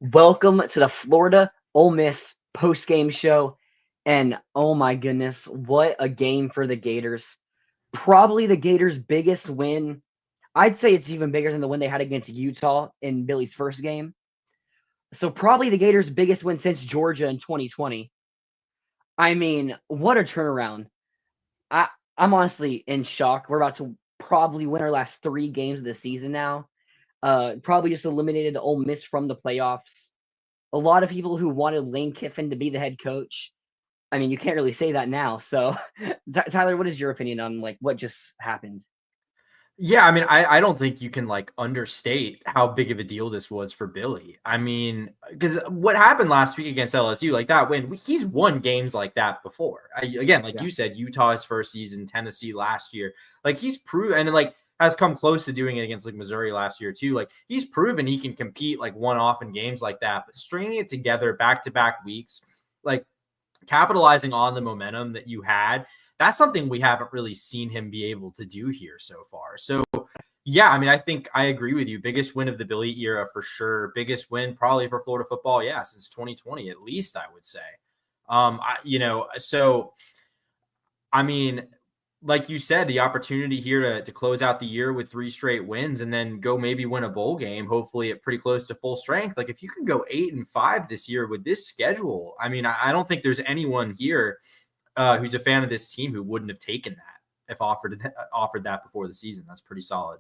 Welcome to the Florida Ole Miss post-game show. And oh my goodness, what a game for the Gators. Probably the Gators' biggest win. I'd say it's even bigger than the win they had against Utah in Billy's first game. So probably the Gators' biggest win since Georgia in 2020. I mean, what a turnaround. I, I'm honestly in shock. We're about to probably win our last 3 games of the season now. Probably just eliminated Ole Miss from the playoffs. A lot of people who wanted Lane Kiffin to be the head coach. I mean, you can't really say that now. So, Tyler, what is your opinion on what just happened? Yeah, I mean, I don't think you can understate how big of a deal this was for Billy. I mean, because what happened last week against LSU, like that win, he's won games like that before. Again, like Yeah. you said, Utah's first season, Tennessee last year, like he's proven and has come close to doing it against Missouri last year too. Like he's proven he can compete one off in games like that, but stringing it together back to back weeks, like capitalizing on the momentum that you had, that's something we haven't really seen him be able to do here so far. So, yeah, I mean, I think I agree with you. Biggest win of the Billy era for sure. Biggest win probably for Florida football, yeah, since 2020 at least, I would say. So I mean, like you said, the opportunity here to close out the year with 3 straight wins and then go maybe win a bowl game, hopefully at pretty close to full strength. Like if you can go 8-5 this year with this schedule, I mean, I don't think there's anyone here who's a fan of this team who wouldn't have taken that if offered that before the season. That's pretty solid.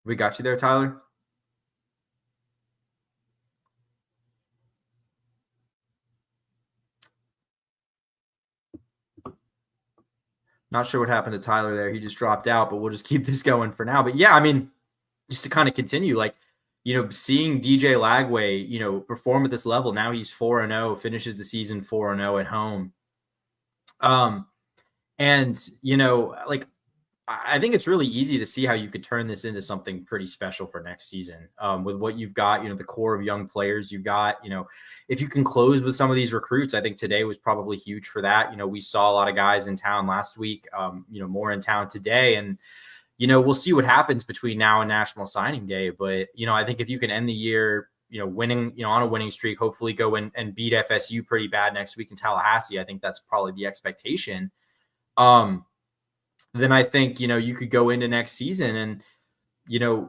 We got you there, Tyler. Not sure what happened to Tyler there. He just dropped out, but we'll just keep this going for now. But yeah, I mean, just to kind of continue, seeing DJ Lagway, perform at this level. Now he's 4-0, finishes the season 4-0 at home. And I think it's really easy to see how you could turn this into something pretty special for next season. With what you've got, the core of young players you've got, if you can close with some of these recruits, I think today was probably huge for that. We saw a lot of guys in town last week, more in town today. And, we'll see what happens between now and National Signing Day. But, I think if you can end the year, winning, on a winning streak, hopefully go and beat FSU pretty bad next week in Tallahassee. I think that's probably the expectation. Then I think, you could go into next season and,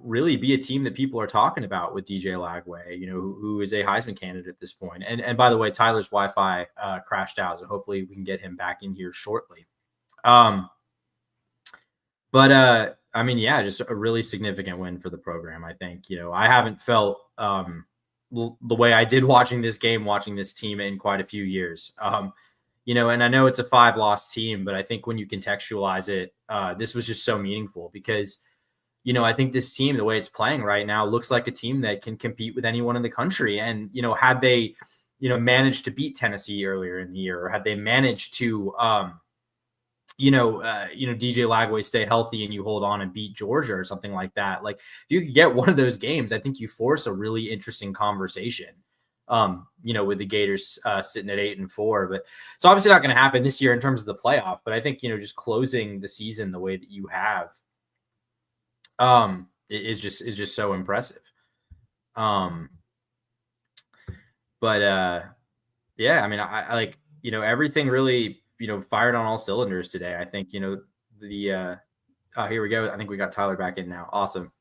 really be a team that people are talking about with DJ Lagway, who is a Heisman candidate at this point. And by the way, Tyler's Wi-Fi crashed out, so hopefully we can get him back in here shortly. But I mean, yeah, just a really significant win for the program. I think, I haven't felt the way I did watching this team in quite a few years. And I know it's a 5-loss team, but I think when you contextualize it, this was just so meaningful because, I think this team, the way it's playing right now, looks like a team that can compete with anyone in the country. And, had they, managed to beat Tennessee earlier in the year, or had they managed to, DJ Lagway stay healthy and you hold on and beat Georgia or something like that. Like if you could get one of those games, I think you force a really interesting conversation. With the Gators sitting at 8-4, but it's obviously not going to happen this year in terms of the playoff. But I think, just closing the season the way that you have, is just so impressive. But yeah, I mean, I like, everything really, fired on all cylinders today. I think, here we go. I think we got Tyler back in now. Awesome.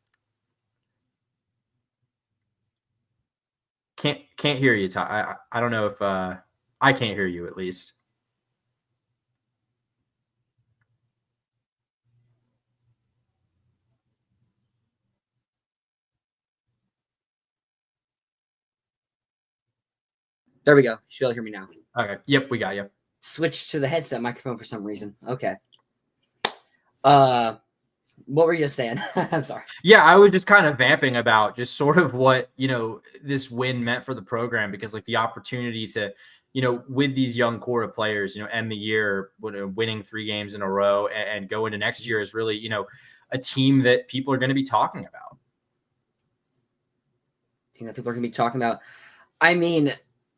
Can't hear you, Ty. I don't know if I can't hear you at least. There we go. You should be able to hear me now. Okay. Yep, we got you. Switch to the headset microphone for some reason. Okay. What were you saying? I'm sorry. Yeah, I was just kind of vamping about just sort of what, this win meant for the program, because the opportunity to, with these young core of players, end the year winning 3 games in a row and go into next year is really, a team that people are going to be talking about. Team that people are going to be talking about. I mean,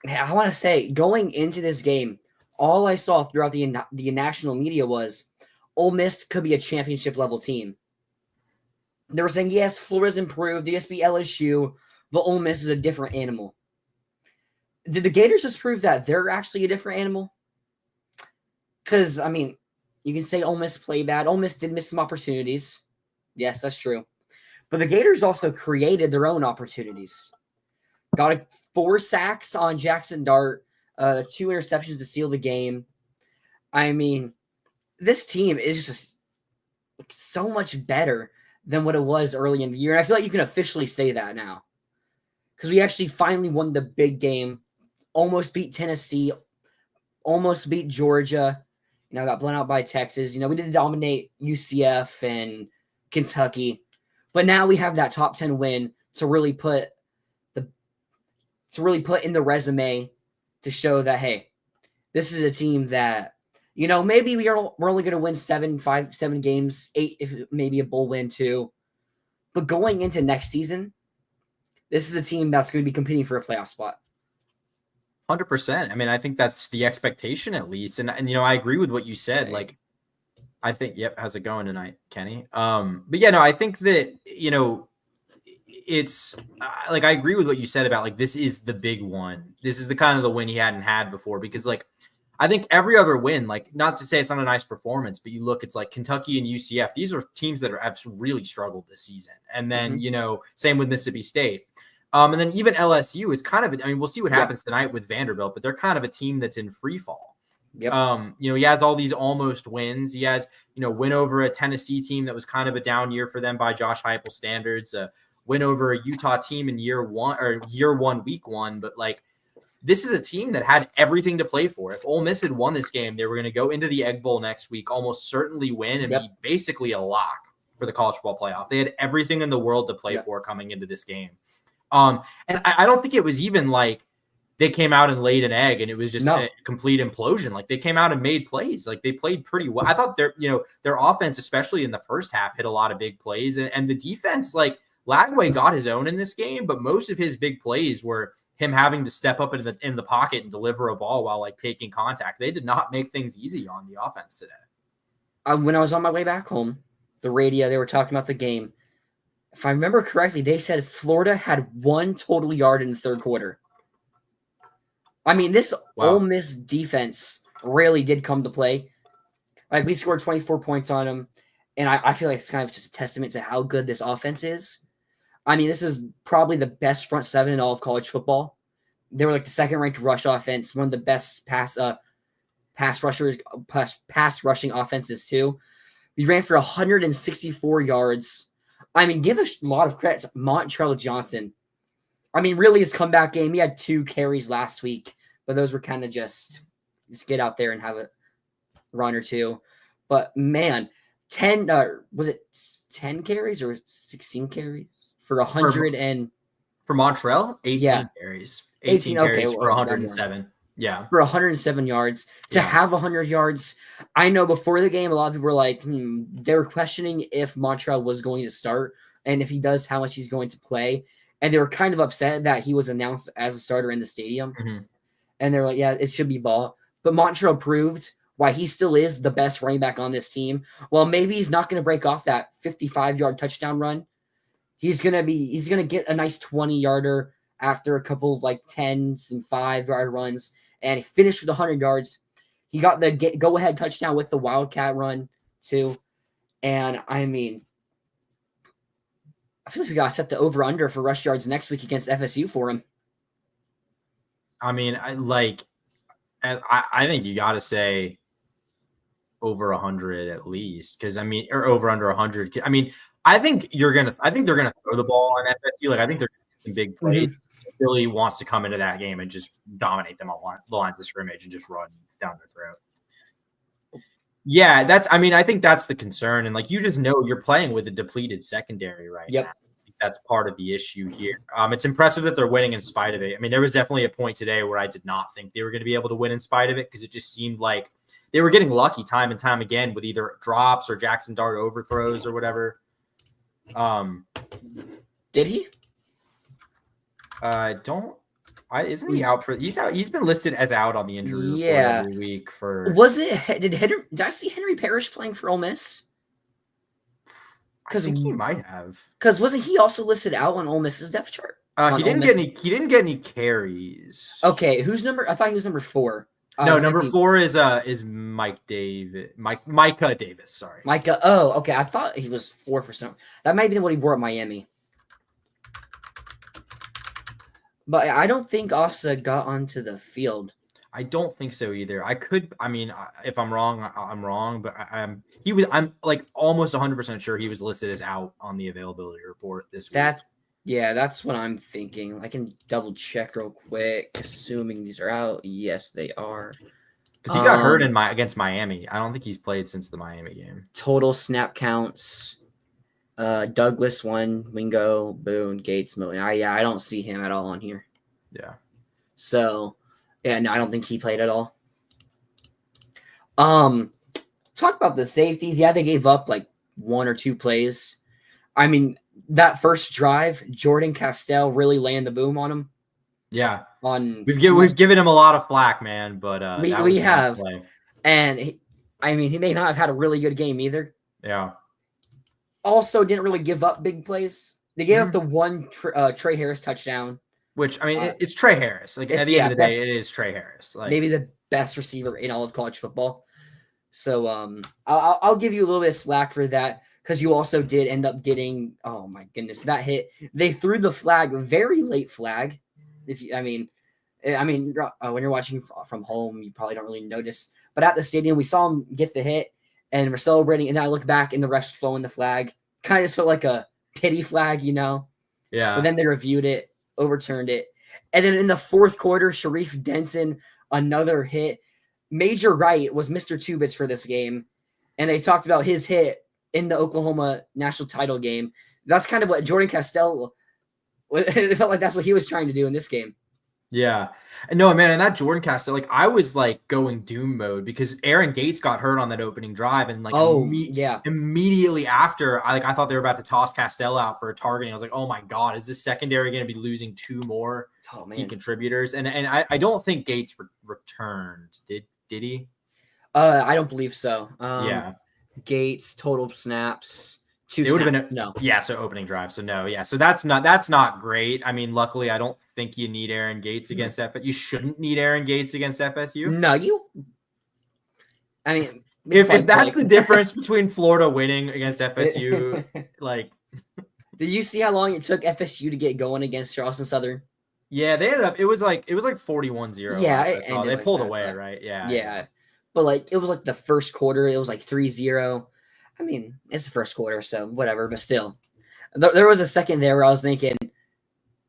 I want to say going into this game, all I saw throughout the national media was Ole Miss could be a championship level team. They were saying, yes, Florida's improved, yes, be LSU, but Ole Miss is a different animal. Did the Gators just prove that they're actually a different animal? Because, I mean, you can say Ole Miss played bad. Ole Miss did miss some opportunities. Yes, that's true. But the Gators also created their own opportunities. Got 4 sacks on Jackson Dart, 2 interceptions to seal the game. I mean, this team is just so much better than what it was early in the year. And I feel like you can officially say that now. Because we actually finally won the big game, almost beat Tennessee, almost beat Georgia, got blown out by Texas. We didn't dominate UCF and Kentucky. But now we have that top 10 win to really put in the resume to show that, hey, this is a team that, maybe we're only going to win 7 games, 8 if maybe a bowl win too. But going into next season, this is a team that's going to be competing for a playoff spot. 100%. I mean, I think that's the expectation at least. And I agree with what you said. Okay. Like, I think, yep. How's it going tonight, Kenny? But yeah, no, I think that, it's like, I agree with what you said about like, this is the big one. This is the kind of the win he hadn't had before, because like, I think every other win, like, not to say it's not a nice performance, but you look, it's like Kentucky and UCF. These are teams that have really struggled this season. And then, same with Mississippi State. And then even LSU is kind of, we'll see what happens tonight with Vanderbilt, but they're kind of a team that's in free fall. Yep. He has all these almost wins. He has, win over a Tennessee team that was kind of a down year for them by Josh Heupel standards, win over a Utah team in year one, week 1. But like, this is a team that had everything to play for. If Ole Miss had won this game, they were going to go into the Egg Bowl next week, almost certainly win, and be basically a lock for the college football playoff. They had everything in the world to play for coming into this game. And I don't think it was even like they came out and laid an egg and it was just a complete implosion. Like, they came out and made plays. Like, they played pretty well. I thought their offense, especially in the first half, hit a lot of big plays, and the defense, like, Lagway got his own in this game, but most of his big plays were him having to step up in the pocket and deliver a ball while like taking contact. They did not make things easy on the offense today. When I was on my way back home, the radio, they were talking about the game. If I remember correctly, they said Florida had 1 total yard in the third quarter. I mean, this Ole Miss defense really did come to play. Like, we scored 24 points on them, and I feel like it's kind of just a testament to how good this offense is. I mean, this is probably the best front 7 in all of college football. They were like the 2nd-ranked rush offense, one of the best pass rushing offenses too. We ran for 164 yards. I mean, give a lot of credit to Montrell Johnson. I mean, really, his comeback game, he had 2 carries last week, but those were kind of just get out there and have a run or 2. But man, 10 was it 10 carries or 16 carries for 100 and for Montrell? 18 carries. 18 carries for 107. Yeah. For 107 yards. To have 100 yards, I know before the game, a lot of people were like, they were questioning if Montrell was going to start, and if he does, how much he's going to play. And they were kind of upset that he was announced as a starter in the stadium. Mm-hmm. And they're like, yeah, it should be Ball. But Montrell proved why he still is the best running back on this team. Well, maybe he's not going to break off that 55-yard touchdown run. He's going to get a nice 20-yarder after a couple of like 10s and 5-yard runs. And he finished with 100 yards. He got the go-ahead touchdown with the Wildcat run, too. And, I mean, I feel like we got to set the over-under for rush yards next week against FSU for him. I mean, I think you got to say over 100 at least, because, I mean, or over under 100. I mean, I think they're going to throw the ball on FSU. Like, I think they're going to get some big plays. Mm-hmm. Philly wants to come into that game and just dominate them on the lines of scrimmage and just run down their throat. Yeah, I think that's the concern. And like, you just know you're playing with a depleted secondary right now. I think that's part of the issue here. It's impressive that they're winning in spite of it. I mean, there was definitely a point today where I did not think they were going to be able to win in spite of it, because it just seemed like they were getting lucky time and time again with either drops or Jackson Dart overthrows or whatever. Did he? I don't Isn't he out for? He's out. He's been listed as out on the injury report Yeah. every week for. Was it? Did I see Henry Parrish playing for Ole Miss? I think he might have. Because wasn't he also listed out on Ole Miss's depth chart? He didn't get any. He didn't get any carries. Okay, who's number? I thought he was number 4. No, number 4 is Micah Davis. Sorry, Micah. Oh, okay. I thought he was 4 for some. That might be what he wore at Miami. But I don't think Asa got onto the field. I don't think so either. I mean, if I'm wrong, I'm wrong. But I'm like almost 100% sure he was listed as out on the availability report this week. Yeah, that's what I'm thinking. I can double check real quick, assuming these are out. Yes, they are. Because he got hurt against Miami. I don't think he's played since the Miami game. Total snap counts. Douglas 1, Wingo, Boone, Gates, Moen. I don't see him at all on here. Yeah. So, yeah, no, I don't think he played at all. Talk about the safeties. Yeah, they gave up like 1 or 2 plays. I mean, that first drive, Jordan Castell really laying the boom on him. Yeah. We've given him a lot of flack, man, but we have. And he may not have had a really good game either. Yeah. Also, didn't really give up big plays. They gave up the one Trey Harris touchdown. Which, I mean, it's Trey Harris. Like, at the end of the day, it is Trey Harris. Like, maybe the best receiver in all of college football. So I'll give you a little bit of slack for that, because you also did end up getting, oh my goodness, that hit. They threw the flag, very late flag. When you're watching from home, you probably don't really notice. But at the stadium, we saw him get the hit, and we're celebrating. And then I look back, and the refs throwing the flag. Kind of just felt like a pity flag, Yeah. But then they reviewed it, overturned it. And then in the fourth quarter, Sharif Denson, another hit. Major Wright was Mr. Two Bits for this game. And they talked about his hit in the Oklahoma national title game. That's kind of what Jordan Castell, it felt like that's what he was trying to do in this game. Yeah. No, man, and that Jordan Castell, like, I was like going doom mode because Aaron Gates got hurt on that opening drive, and like immediately after, I thought they were about to toss Castell out for a targeting. I was like, oh my God, is this secondary going to be losing 2 more key contributors? And I don't think Gates returned. Did he? I don't believe so. Yeah. Gates, total snaps. It would have been no. Yeah, so opening drive. So no, yeah. So that's not great. I mean, luckily, I don't think you need Aaron Gates against FSU. You shouldn't need Aaron Gates against FSU. No, I mean, if that's the difference between Florida winning against FSU, like. Did you see how long it took FSU to get going against Charleston Southern? Yeah, they ended up. It was like 41-0. Yeah, they pulled away, right? Yeah. Yeah, but like it was like the first quarter. It was like 3-0. I mean, it's the first quarter, so whatever. But still, there was a second there where I was thinking,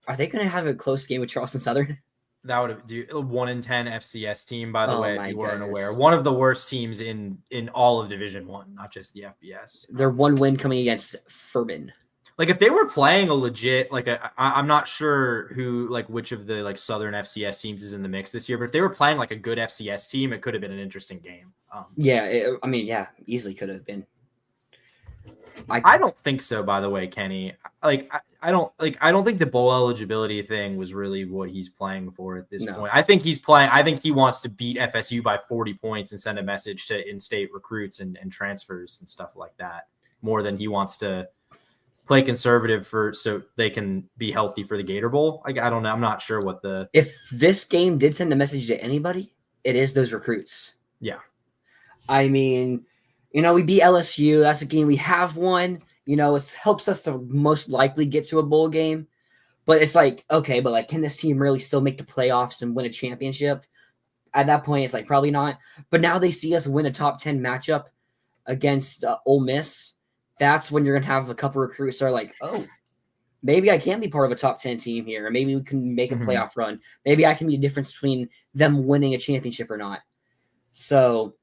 are they going to have a close game with Charleston Southern? That would do 1-10 FCS team, by the way, if you weren't aware. One of the worst teams in all of Division I, not just the FBS. Their one win coming against Furman. Like if they were playing a legit, I'm not sure which of the like Southern FCS teams is in the mix this year, but if they were playing like a good FCS team, it could have been an interesting game. Easily could have been. I don't think so, by the way, Kenny. I don't think the bowl eligibility thing was really what he's playing for at this point. I think he wants to beat FSU by 40 points and send a message to in-state recruits and transfers and stuff like that, more than he wants to play conservative so they can be healthy for the Gator Bowl. I don't know. I'm not sure if this game did send a message to anybody, it is those recruits. Yeah. I mean, we beat LSU. That's a game we have won. It helps us to most likely get to a bowl game. But it's like, okay, but like, can this team really still make the playoffs and win a championship? At that point, it's like probably not. But now they see us win a top 10 matchup against Ole Miss. That's when you're going to have a couple recruits that are like, oh, maybe I can be part of a top 10 team here. Or maybe we can make a playoff run. Maybe I can be a difference between them winning a championship or not. So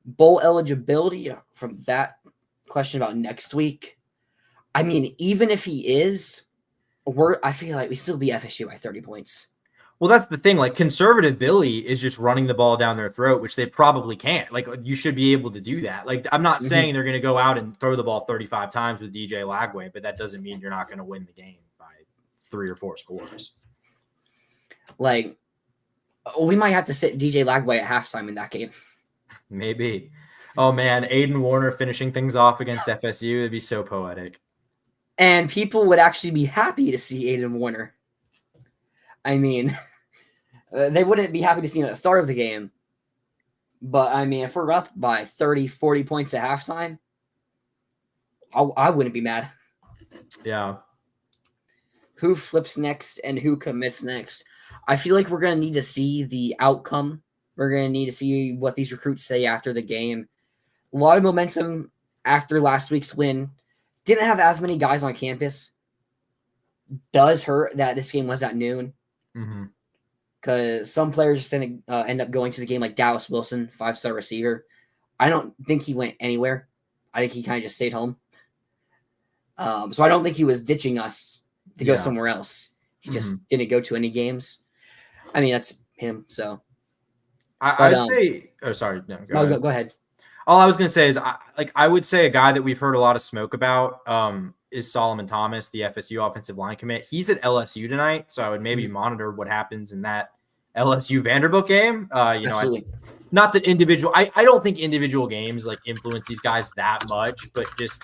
bowl eligibility from that question about next week. I mean, even if he is, I feel like we still beat FSU by 30 points. Well, that's the thing. Like, conservative Billy is just running the ball down their throat, which they probably can't. Like, you should be able to do that. Like, I'm not saying they're going to go out and throw the ball 35 times with DJ Lagway, but that doesn't mean you're not going to win the game by 3 or 4 scores. Like, we might have to sit DJ Lagway at halftime in that game. Maybe. Oh man, Aiden Warner finishing things off against FSU. It'd be so poetic. And people would actually be happy to see Aiden Warner. I mean, they wouldn't be happy to see him at the start of the game. But, I mean, if we're up by 30, 40 points at halftime, I wouldn't be mad. Yeah. Who flips next and who commits next? I feel like we're going to need to see the outcome. We're going to need to see what these recruits say after the game. A lot of momentum after last week's win. Didn't have as many guys on campus. Does hurt that this game was at noon. Because some players just end up going to the game, like Dallas Wilson, 5-star receiver. I don't think he went anywhere. I think he kind of just stayed home. So I don't think he was ditching us to go somewhere else. He just didn't go to any games. I mean, that's him. So I would say, oh, sorry. No, go ahead. All I was going to say is, I would say a guy that we've heard a lot of smoke about is Solomon Thomas, the FSU offensive line commit. He's at LSU tonight, so I would maybe monitor what happens in that LSU Vanderbilt game. Absolutely. Not that individual. I don't think individual games like influence these guys that much, but just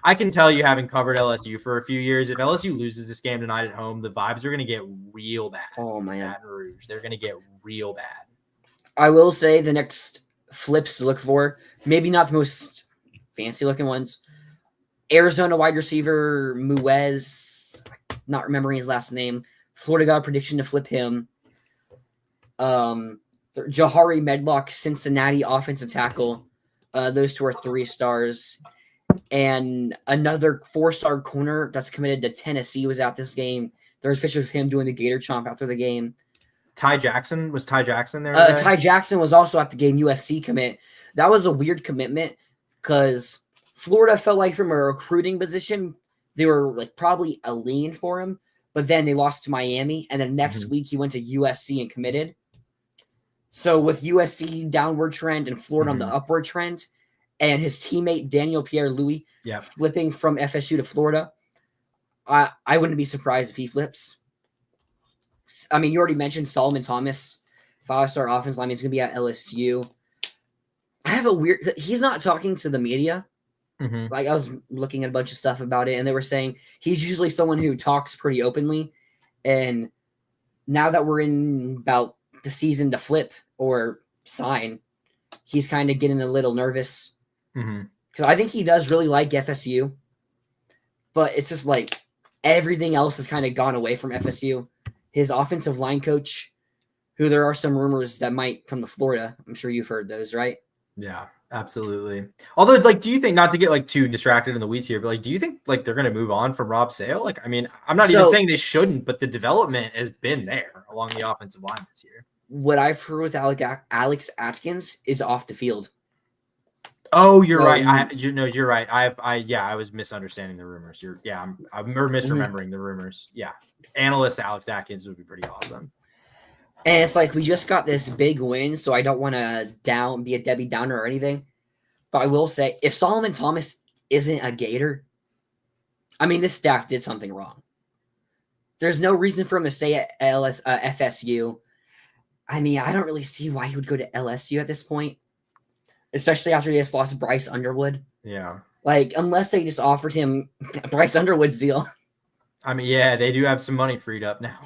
I can tell you, having covered LSU for a few years, if LSU loses this game tonight at home, the vibes are going to get real bad. Oh my God, Baton Rouge, they're going to get real bad. I will say the next flips to look for, maybe not the most fancy looking ones. Arizona wide receiver Muez, not remembering his last name. Florida got a prediction to flip him. Jahari Medlock, Cincinnati offensive tackle. Those two are 3 stars. And another 4-star corner that's committed to Tennessee was at this game. There's pictures of him doing the Gator chomp after the game. Ty Jackson there? Ty Jackson was also at the game, USC commit. That was a weird commitment because Florida felt like from a recruiting position, they were like probably a lean for him, but then they lost to Miami. And then next week he went to USC and committed. So with USC downward trend and Florida on the upward trend, and his teammate Daniel Pierre-Louis flipping from FSU to Florida, I wouldn't be surprised if he flips. I mean, you already mentioned Solomon Thomas, 5-star offense lineman. He's going to be at LSU. I have a weird – he's not talking to the media. Like, I was looking at a bunch of stuff about it, and they were saying he's usually someone who talks pretty openly. And now that we're in about the season to flip or sign, he's kind of getting a little nervous. Because I think he does really like FSU. But it's just like everything else has kind of gone away from FSU. His offensive line coach, who there are some rumors that might come to Florida. I'm sure you've heard those, right? Yeah, absolutely. Although, like, do you think, not to get like too distracted in the weeds here, but like, do you think like they're going to move on from Rob Sale? Like, I mean, I'm not even saying they shouldn't, but the development has been there along the offensive line this year. What I've heard with Alex Atkins is off the field. Oh, you're right. You're right. I was misunderstanding the rumors. I'm misremembering the rumors. Yeah. Analyst Alex Atkins would be pretty awesome. And it's like we just got this big win, so I don't want to be a Debbie Downer or anything. But I will say, if Solomon Thomas isn't a Gator, I mean, this staff did something wrong. There's no reason for him to stay at FSU. I mean, I don't really see why he would go to LSU at this point, especially after they just lost Bryce Underwood. Yeah. Like, unless they just offered him Bryce Underwood's deal. I mean, yeah, they do have some money freed up now.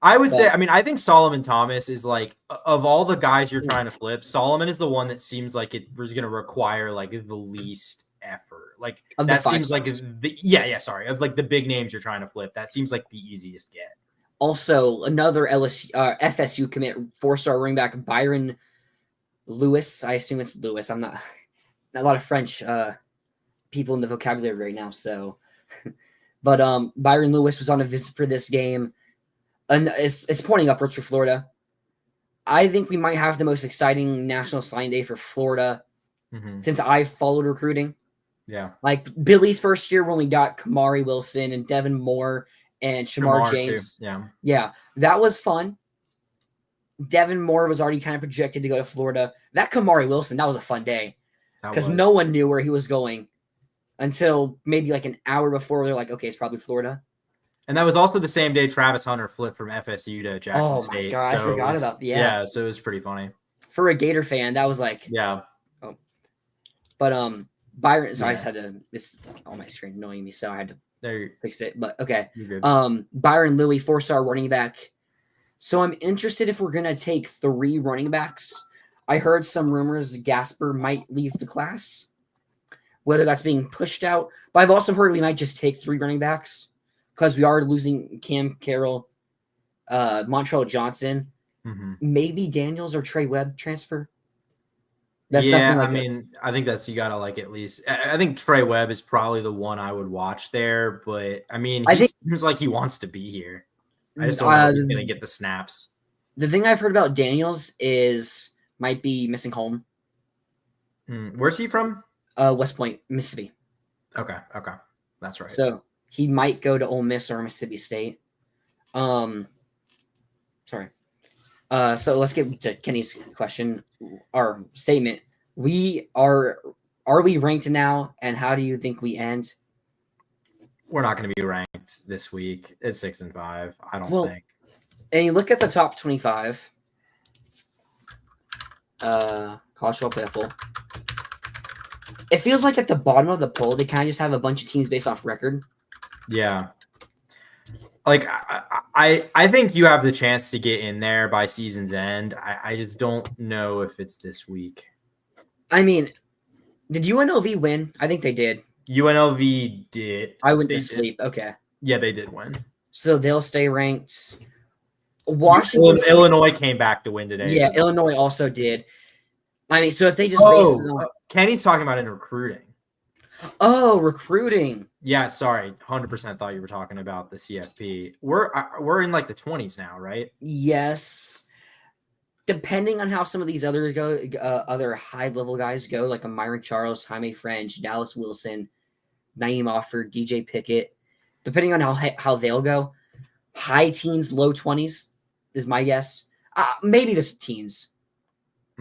I would say, I mean, I think Solomon Thomas is like, of all the guys you're trying to flip, Solomon is the one that seems like it was going to require like the least effort. Like that seems like of like the big names you're trying to flip. That seems like the easiest get. Also, another FSU commit, 4-star running back Byron Lewis. I assume it's Lewis. I'm not a lot of French people in the vocabulary right now. So, but Byron Lewis was on a visit for this game, and it's pointing upwards for Florida. I think we might have the most exciting national signing day for Florida since I've followed recruiting. Yeah, like Billy's first year when we got Kamari Wilson and Devin Moore and Shamar James. Too. Yeah, that was fun. Devin Moore was already kind of projected to go to Florida. That Kamari Wilson, that was a fun day because no one knew where he was going until maybe like an hour before. They're like, okay, it's probably Florida. And that was also the same day Travis Hunter flipped from FSU to Jackson State. God, so I forgot about yeah. So it was pretty funny. For a Gator fan, that was like But Byron, so I just had to miss on my screen annoying me, so I had to fix it. But okay. Byron Louis, 4-star running back. So I'm interested if we're gonna take 3 running backs. I heard some rumors Gasper might leave the class, whether that's being pushed out. But I've also heard we might just take 3 running backs because we are losing Cam Carroll, Montreal Johnson, maybe Daniels or Trey Webb transfer. That's I mean, I think that's you gotta like at least. I think Trey Webb is probably the one I would watch there, but I mean, he seems like he wants to be here. I just don't know if he's gonna get the snaps. The thing I've heard about Daniels is might be missing home. Where's he from? West Point, Mississippi. Okay, that's right. So he might go to Ole Miss or Mississippi State. Sorry. So let's get to Kenny's question or statement. Are we ranked now, and how do you think we end? We're not going to be ranked this week. It's 6-5. I don't think. And you look at the top 25. College football poll. It feels like at the bottom of the poll, they kind of just have a bunch of teams based off record. Yeah. Like I think you have the chance to get in there by season's end. I just don't know if it's this week. I mean, did UNLV win? I think they did. UNLV did. I went to sleep. Okay. Yeah, they did win. So they'll stay ranked. Washington State. Illinois came back to win today. Yeah, so. Illinois also did. I mean, so if they just Kenny's talking about in recruiting. Oh, recruiting. Yeah, sorry. 100% thought you were talking about the CFP. We're in like the 20s now, right? Yes. Depending on how some of these other other high-level guys go, like a Myron Charles, Jaime French, Dallas Wilson, Naeem Offord, DJ Pickett, depending on how they'll go, high teens, low 20s is my guess. Maybe the teens.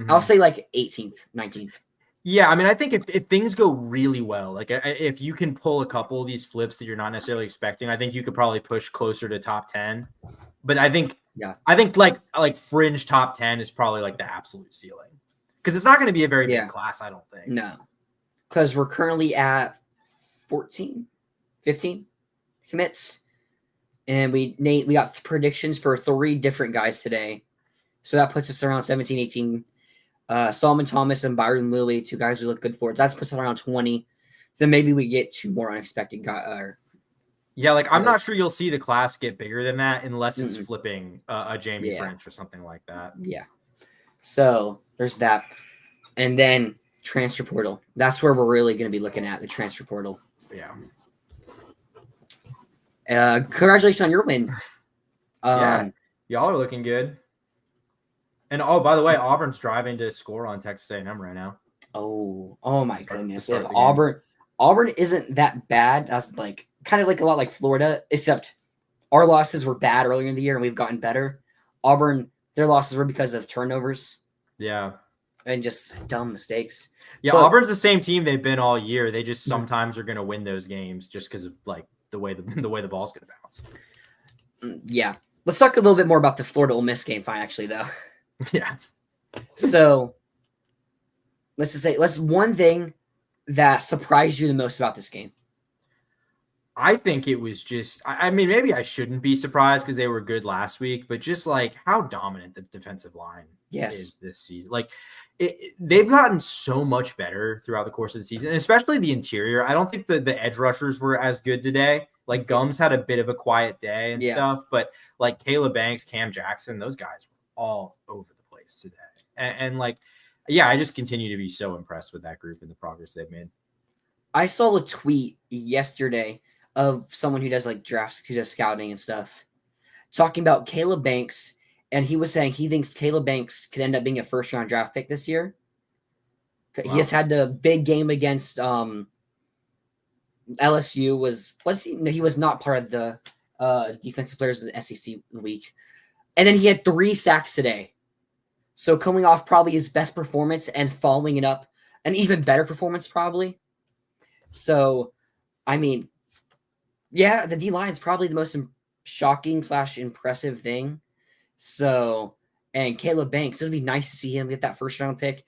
I'll say like 18th, 19th. Yeah, I mean, I think if things go really well, like if you can pull a couple of these flips that you're not necessarily expecting, I think you could probably push closer to top 10. But I think like fringe top 10 is probably like the absolute ceiling. Because it's not going to be a very big class, I don't think. No. Because we're currently at 15 commits. And we got predictions for 3 different guys today. So that puts us around 17, 18. Solomon Thomas and Byron Lilly, 2 guys we look good for. That puts us around 20. Then maybe we get 2 more unexpected guys. Yeah, like I'm not sure you'll see the class get bigger than that unless it's flipping a Jamie French or something like that. Yeah. So there's that. And then transfer portal. That's where we're really going to be looking at, the transfer portal. Yeah. Congratulations on your win. Yeah, y'all are looking good. And by the way, Auburn's driving to score on Texas A&M right now. Oh my goodness! If Auburn isn't that bad, that's like kind of like a lot like Florida, except our losses were bad earlier in the year and we've gotten better. Auburn, their losses were because of turnovers. Yeah. And just dumb mistakes. Yeah, but Auburn's the same team they've been all year. They just sometimes are going to win those games just because of like the way the ball's going to bounce. Yeah. Let's talk a little bit more about the Florida Ole Miss game, actually, though. Yeah. So let's just say, one thing that surprised you the most about this game. I think it was just, I mean, maybe I shouldn't be surprised because they were good last week, but just like how dominant the defensive line is this season. Like they've gotten so much better throughout the course of the season, and especially the interior. I don't think the edge rushers were as good today. Like Gums had a bit of a quiet day and stuff, but like Caleb Banks, Cam Jackson, those guys were all over the place today. And like, yeah, I just continue to be so impressed with that group and the progress they've made. I saw a tweet yesterday of someone who does like drafts, who does scouting and stuff, talking about Caleb Banks. And he was saying he thinks Caleb Banks could end up being a first-round draft pick this year. Wow. He just had the big game against LSU. He was not part of the defensive players of the SEC week. And then he had 3 sacks today. So coming off probably his best performance and following it up an even better performance probably. So, I mean, Yeah, the D line is probably the most shocking / impressive thing. So, and Caleb Banks, it would be nice to see him get that first round pick.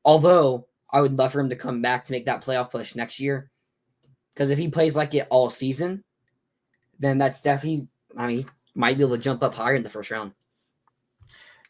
Although I would love for him to come back to make that playoff push next year. Because if he plays like it all season, then that's definitely, he might be able to jump up higher in the first round.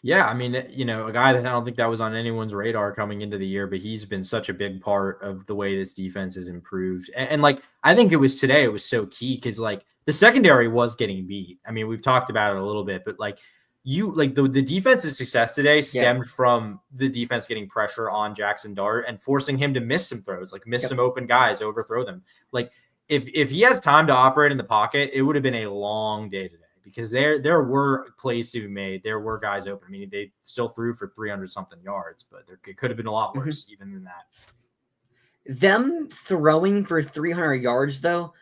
Yeah, I mean, a guy that I don't think that was on anyone's radar coming into the year, but he's been such a big part of the way this defense has improved. And like, I think it was today, it was so key because like the secondary was getting beat. I mean, we've talked about it a little bit, but like the defense's success today stemmed from the defense getting pressure on Jackson Dart and forcing him to miss some throws, like miss some open guys, overthrow them. Like if he has time to operate in the pocket, it would have been a long day today. Because there were plays to be made. There were guys open. I mean, they still threw for 300-something yards, but it could have been a lot worse even than that. Them throwing for 300 yards, though,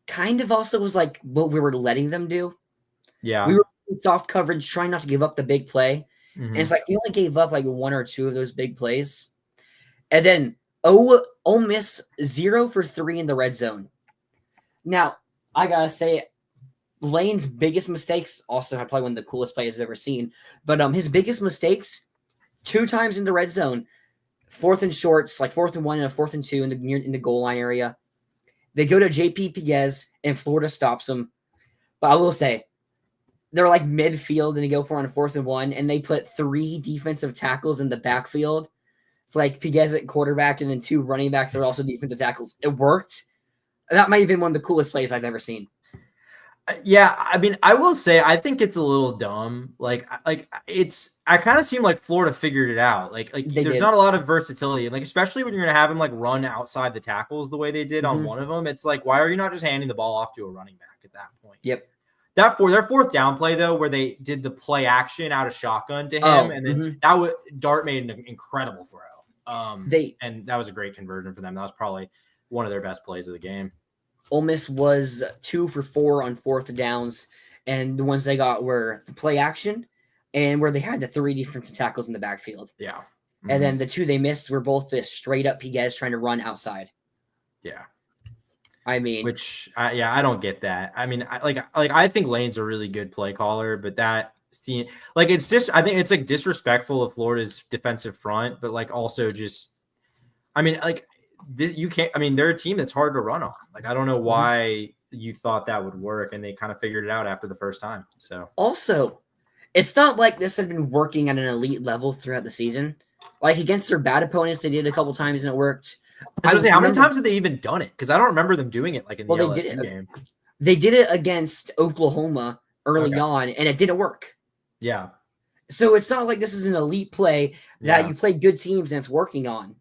kind of also was like what we were letting them do. Yeah. We were in soft coverage, trying not to give up the big play. And it's like we only gave up like 1 or 2 of those big plays. And then Ole Miss 0 for 3 in the red zone. Now, I got to say, Lane's biggest mistakes also had probably one of the coolest plays I've ever seen. But his biggest mistakes, 2 times in the red zone, 4th and shorts, like 4th and 1 and a 4th and 2 in the goal line area. They go to JP Piguez and Florida stops them. But I will say, they're like midfield and they go for on a 4th and 1 and they put 3 defensive tackles in the backfield. It's like Piguez at quarterback and then 2 running backs are also defensive tackles. It worked. That might have been one of the coolest plays I've ever seen. Yeah, I mean, I will say I think it's a little dumb. Like I kind of seem like Florida figured it out. Like there's not a lot of versatility, and like especially when you're gonna have him like run outside the tackles the way they did on one of them. It's like, why are you not just handing the ball off to a running back at that point? Yep. That for their 4th down play though, where they did the play action out of shotgun to him, and then Dart made an incredible throw. And that was a great conversion for them. That was probably one of their best plays of the game. Ole Miss was 2 for 4 on 4th downs, and the ones they got were the play action and where they had the 3 defensive tackles in the backfield. Yeah. And then the 2 they missed were both this straight up Piguez trying to run outside. Yeah. I mean, I don't get that. I mean, I think Lane's a really good play caller, but I think it's like disrespectful of Florida's defensive front, but like also just, I mean, like this, you can't, I mean, they're a team that's hard to run on. Like, I don't know why you thought that would work, and they kind of figured it out after the first time. So also, it's not like this had been working at an elite level throughout the season. Like against their bad opponents, they did it a couple times and it worked. I was saying, how many times have they even done it? Because I don't remember them doing it like in the LSU game. They did it against Oklahoma early on, and it didn't work. Yeah. So it's not like this is an elite play that you play good teams and it's working on.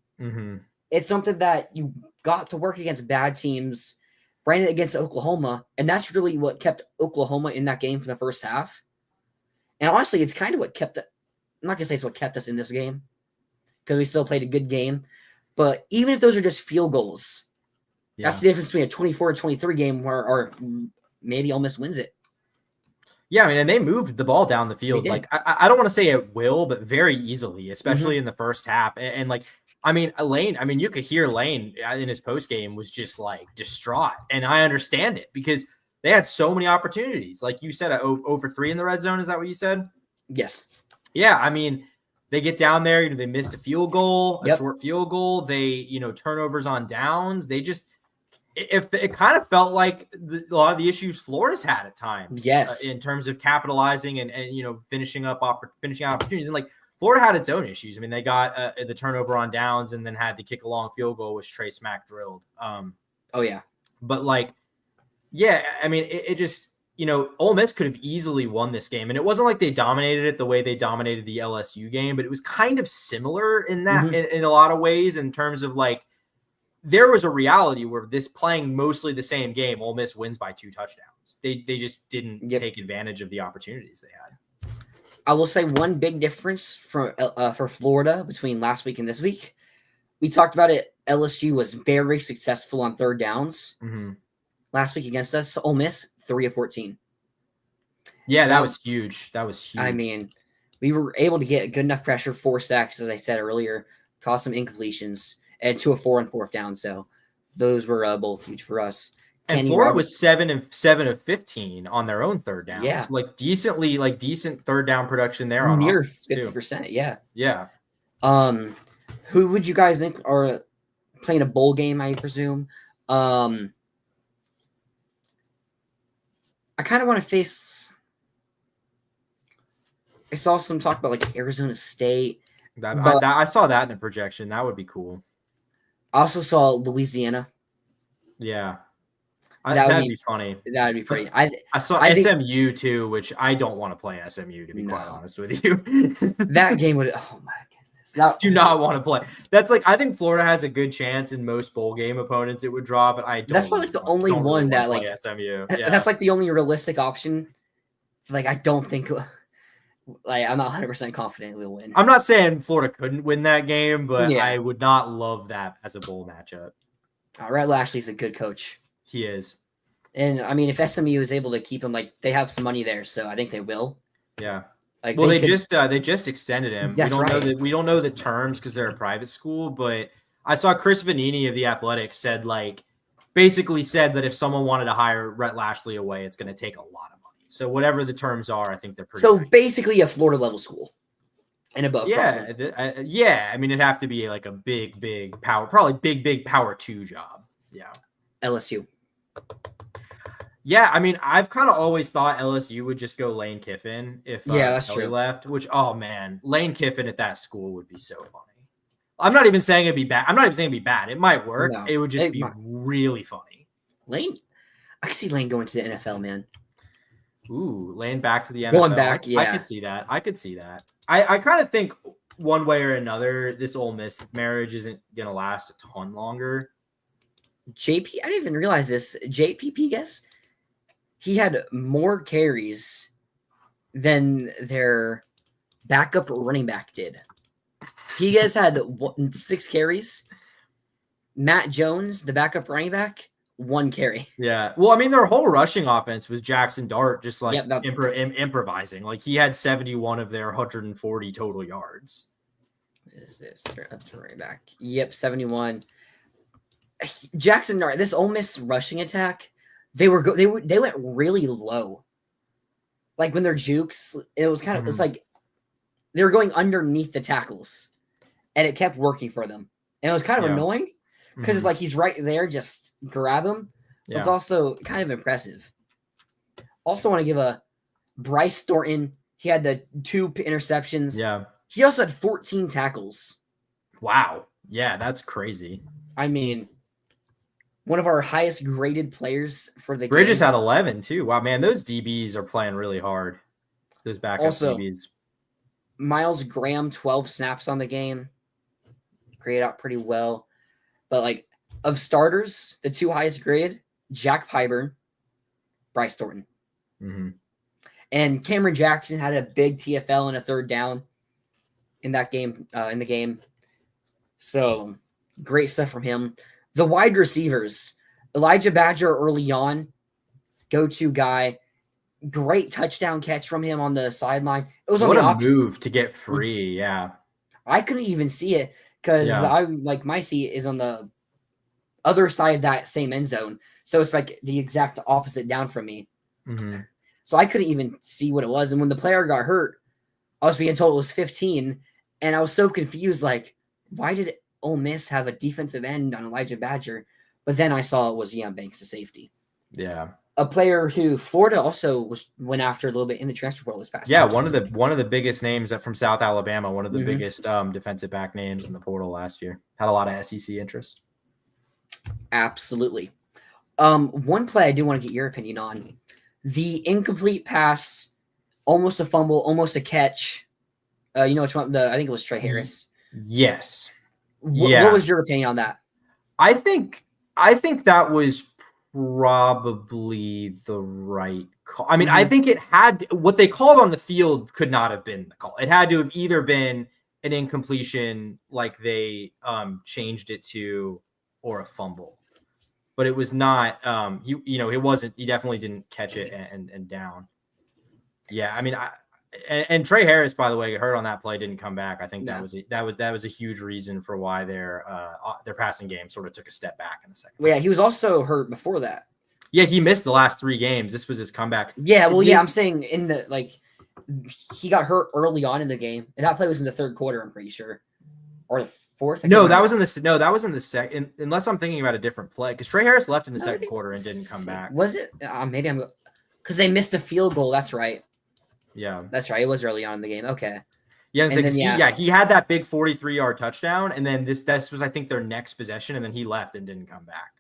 It's something that you got to work against bad teams, ran it against Oklahoma, and that's really what kept Oklahoma in that game for the first half. And honestly, it's kind of what kept it. I'm not going to say it's what kept us in this game because we still played a good game. But even if those are just field goals, that's the difference between a 24-23 game or maybe Ole Miss wins it. Yeah, I mean, and they moved the ball down the field. Like, I don't want to say it will, but very easily, especially in the first half. And like, I mean, Lane, I mean, you could hear Lane in his post game was just like distraught. And I understand it because they had so many opportunities. Like you said, over 3 in the red zone. Is that what you said? Yes. Yeah. I mean, they get down there, they missed a field goal, a short field goal. They, turnovers on downs. They just, it kind of felt like a lot of the issues Florida's had at times. Yes. In terms of capitalizing and finishing opportunities. And like, Florida had its own issues. I mean, they got the turnover on downs and then had to kick a long field goal, which Trey Smack drilled. But like, yeah, I mean, it just, Ole Miss could have easily won this game. And it wasn't like they dominated it the way they dominated the LSU game, but it was kind of similar in that in a lot of ways in terms of like, there was a reality where this playing mostly the same game, Ole Miss wins by 2 touchdowns. They just didn't take advantage of the opportunities they had. I will say one big difference for Florida between last week and this week. We talked about it. LSU was very successful on 3rd downs last week against us. Ole Miss 3 of 14. Yeah, that was huge. That was huge. I mean, we were able to get good enough pressure, 4 sacks, as I said earlier, cause some incompletions, and 2 of 4 on 4th down. So those were both huge for us. And Florida was 7 of 15 on their own third down. Yeah. So decent third down production there on near offense 50%. Yeah. Yeah. Who would you guys think are playing a bowl game, I presume? I kind of want to face. I saw some talk about like Arizona State. I saw that in a projection. That would be cool. I also saw Louisiana. Yeah. That'd be funny. That'd be pretty. I saw SMU too, which I don't want to play SMU, to be quite honest with you. That game would. Oh my goodness! Do not want to play. That's like, I think Florida has a good chance in most bowl game opponents it would draw, but I don't. That's probably like the only one that like SMU. Yeah. That's like the only realistic option. Like I don't think. Like I'm not 100% confident we'll win. I'm not saying Florida couldn't win that game, but I would not love that as a bowl matchup. Rhett Lashley's a good coach. He is. And I mean, if SMU is able to keep him, like they have some money there, so I think they will. Yeah. Like, well, they just extended him. That's We don't know the terms because they're a private school, but I saw Chris Vanini of the Athletics basically said that if someone wanted to hire Rhett Lashley away, it's going to take a lot of money. So whatever the terms are, I think they're pretty. So basically, a Florida level school and above. Yeah, yeah. I mean, it'd have to be like a big power, probably big power 2 job. Yeah. LSU. Yeah, I mean, I've kind of always thought LSU would just go Lane Kiffin if that's Kelly true. left, which, oh man, Lane Kiffin at that school would be so funny. I'm not even saying it'd be bad. It might work. No, it would just be really funny. Lane, I can see Lane going to the NFL, man. Ooh, Lane back to the NFL. Going back, yeah. I could see that. I kind of think one way or another, this Ole Miss marriage isn't going to last a ton longer. JP, I didn't even realize this. JPP, guess he had more carries than their backup running back did. Pigas had 6 carries. Matt Jones, the backup running back, 1 carry. Yeah. Well, I mean, their whole rushing offense was Jackson Dart just like improvising. Like he had 71 of their 140 total yards. What is this? They're up to running back. Yep, 71. Jackson Dart, this Ole Miss rushing attack, they went really low. Like when they're jukes, it was kind of it's like they were going underneath the tackles, and it kept working for them. And it was kind of annoying because it's like he's right there, just grab him. Yeah. It's also kind of impressive. Also want to give a Bryce Thornton. He had the 2 interceptions. Yeah. He also had 14 tackles. Wow. Yeah, that's crazy. I mean, one of our highest graded players for the Bridges game. had 11 too. Wow, man, those DBs are playing really hard. Those backup DBs. Miles Graham, 12 snaps on the game. Graded out pretty well. But like of starters, the 2 highest graded, Jack Pyburn, Bryce Thornton. Mm-hmm. And Cameron Jackson had a big TFL and a 3rd down in that game, in the game. So great stuff from him. The wide receivers, Elijah Badger early on, go-to guy. Great touchdown catch from him on the sideline. It was on the opposite. What a move to get free, yeah. I couldn't even see it because my seat is on the other side of that same end zone. So it's like the exact opposite down from me. Mm-hmm. So I couldn't even see what it was. And when the player got hurt, I was being told it was 15. And I was so confused, like, why did Ole Miss have a defensive end on Elijah Badger? But then I saw it was Deion Banks, the safety. Yeah. A player who Florida also went after a little bit in the transfer portal this past year. season. one of the biggest names from South Alabama, one of the biggest defensive back names in the portal last year. Had a lot of SEC interest. Absolutely. One play I do want to get your opinion on. The incomplete pass, almost a fumble, almost a catch. You know which one? I think it was Trey Harris. Yes. What was your opinion on that? I think that was probably the right call. I mean, I think it had what they called on the field could not have been the call. It had to have either been an incompletion like they changed it to, or a fumble. But it was not it wasn't, he definitely didn't catch it and down. Yeah, I mean, and Trey Harris, by the way, hurt on that play, didn't come back. I think that was a huge reason for why their passing game sort of took a step back in the second. Well, yeah, he was also hurt before that. Yeah, he missed the last 3 games. This was his comeback. Yeah, well, yeah, I'm saying in the he got hurt early on in the game, and that play was in the third quarter. I'm pretty sure, or the fourth. No, that was in the second. Unless I'm thinking about a different play, because Trey Harris left in the second quarter and didn't come back. Was it? Maybe I'm because they missed a field goal. That's right. Yeah, that's right. It was early on in the game. Okay. Yeah, he had that big 43-yard touchdown, and then this was I think their next possession, and then he left and didn't come back.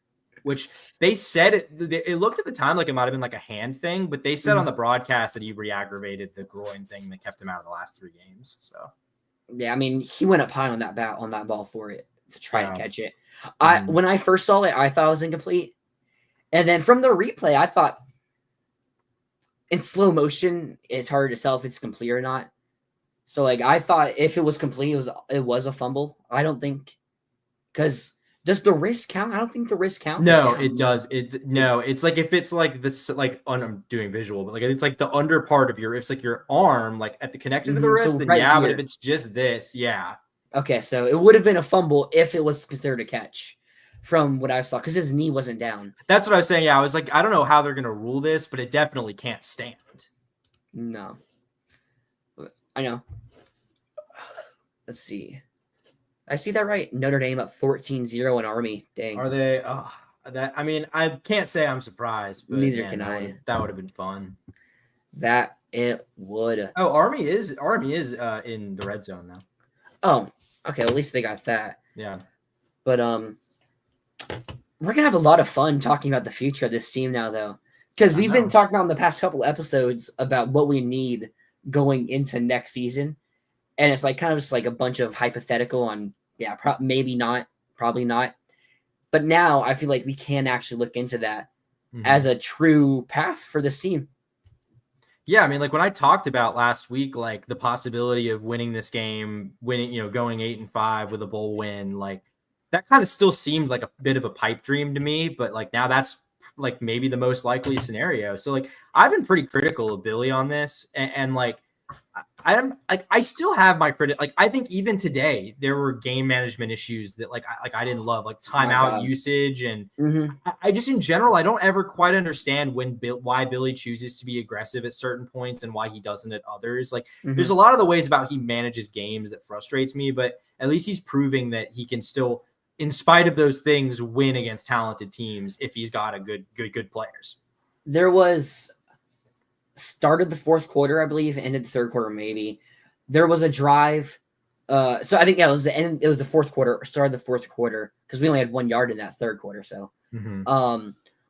Which they said it looked at the time like it might have been like a hand thing, but they said on the broadcast that he re-aggravated the groin thing that kept him out of the last 3 games. So yeah, I mean he went up high on that ball for it to try to catch it. Mm-hmm. When I first saw it, I thought it was incomplete, and then from the replay, I thought in slow motion it's hard to tell if it's complete or not. So like I thought if it was complete, it was a fumble. I don't think because. Does the wrist count? I don't think the wrist counts. No, it does. It's like if it's like this, like I'm doing visual, but like it's like the under part of it's like your arm, like at the connected to the wrist. Then yeah, but if it's just this, yeah. Okay, so it would have been a fumble if it was considered a catch, from what I saw, because his knee wasn't down. That's what I was saying. Yeah, I was like, I don't know how they're gonna rule this, but it definitely can't stand. No, I know. Let's see. I see that right. Notre Dame up 14-0 in Army. Dang. Are they? Oh, I mean, I can't say I'm surprised. But neither can I. That would have been fun. That it would. Oh, Army is in the red zone now. Oh, okay. Well, at least they got that. Yeah. But we're gonna have a lot of fun talking about the future of this team now, though, because we've been talking about in the past couple episodes about what we need going into next season. And it's like kind of just like a bunch of hypothetical on, maybe not, probably not. But now I feel like we can actually look into that as a true path for this team. Yeah, I mean, like when I talked about last week, like the possibility of winning this game, going 8-5 with a bowl win, like that kind of still seemed like a bit of a pipe dream to me. But like now that's like maybe the most likely scenario. So like I've been pretty critical of Billy on this, and like. I still have my credit. Like I think even today there were game management issues that I didn't love, like timeout usage, and I just in general I don't ever quite understand why Billy chooses to be aggressive at certain points and why he doesn't at others. Like there's a lot of the ways about he manages games that frustrates me, but at least he's proving that he can still, in spite of those things, win against talented teams if he's got a good players. There was. Started the fourth quarter, I believe, ended the third quarter, maybe. There was a drive. So I think it was the end. It was the fourth quarter, or started the fourth quarter, because we only had 1 yard in that third quarter. So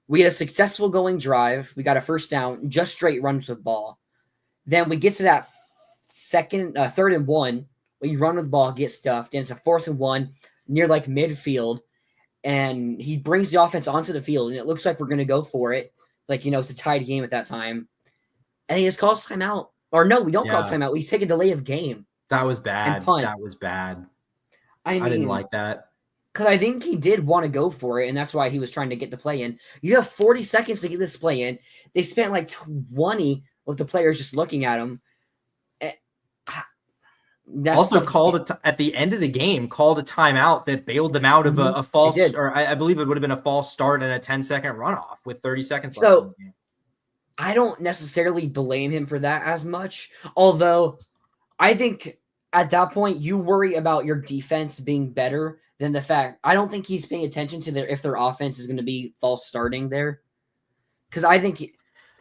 we had a successful going drive. We got a first down, just straight runs with the ball. Then we get to that third and 1. We run with the ball, get stuffed, and it's a 4th and 1 near like midfield. And he brings the offense onto the field, and it looks like we're going to go for it. Like, it's a tied game at that time. And he just calls timeout. Or no, we don't call timeout. We take a delay of game. That was bad. That was bad. I didn't like that. Because I think he did want to go for it, and that's why he was trying to get the play in. You have 40 seconds to get this play in. They spent like 20 with the players just looking at him. Also at the end of the game, called a timeout that bailed them out of a false, or I believe it would have been a false start and a 10-second runoff with 30 seconds left in the game. I don't necessarily blame him for that as much, although I think at that point you worry about your defense being better than the fact. I don't think he's paying attention to if their offense is going to be false starting there, because I think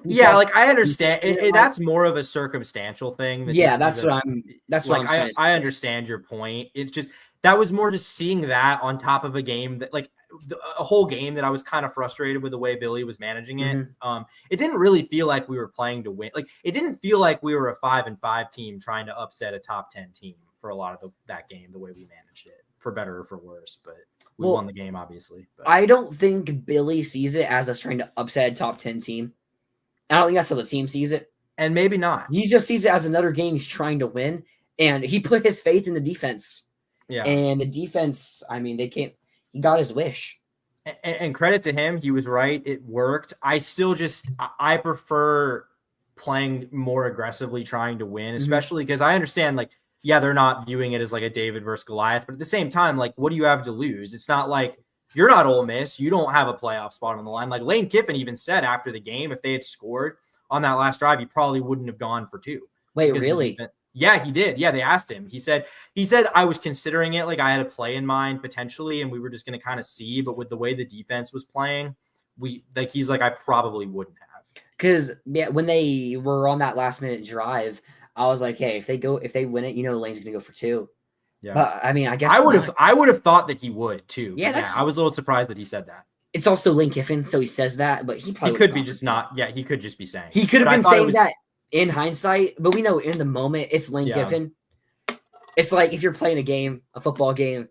I understand that's more of a circumstantial thing. That's what I'm saying. I understand your point. It's just that was more just seeing that on top of a game that a whole game that I was kind of frustrated with the way Billy was managing it. It didn't really feel like we were playing to win. Like it didn't feel like we were a 5-5 team trying to upset a top 10 team for a lot of that game, the way we managed it, for better or for worse, but we won the game obviously. But I don't think Billy sees it as us trying to upset a top 10 team. I don't think that's how the team sees it. And maybe not. He just sees it as another game he's trying to win, and he put his faith in the defense. Yeah. And the defense, I mean, he got his wish. And credit to him, he was right. It worked. I prefer playing more aggressively, trying to win, especially because I understand, they're not viewing it as like a David versus Goliath, but at the same time, like, what do you have to lose? It's not like you're not Ole Miss. You don't have a playoff spot on the line. Like Lane Kiffin even said after the game, if they had scored on that last drive, he probably wouldn't have gone for 2. Wait, really? Yeah, he did. Yeah, they asked him. He said I was considering it. Like I had a play in mind potentially, and we were just going to kind of see. But with the way the defense was playing, he's like, I probably wouldn't have. Because when they were on that last minute drive, I was like, hey, if they win it, Lane's going to go for 2. Yeah. But I mean, I guess I would have thought that he would too. Yeah, I was a little surprised that he said that. It's also Lane Kiffin, so he says that, but he could be just not. Yeah, he could just be saying. He could have been saying that in hindsight, but we know in the moment it's Lane Kiffin. It's like if you're playing a football game,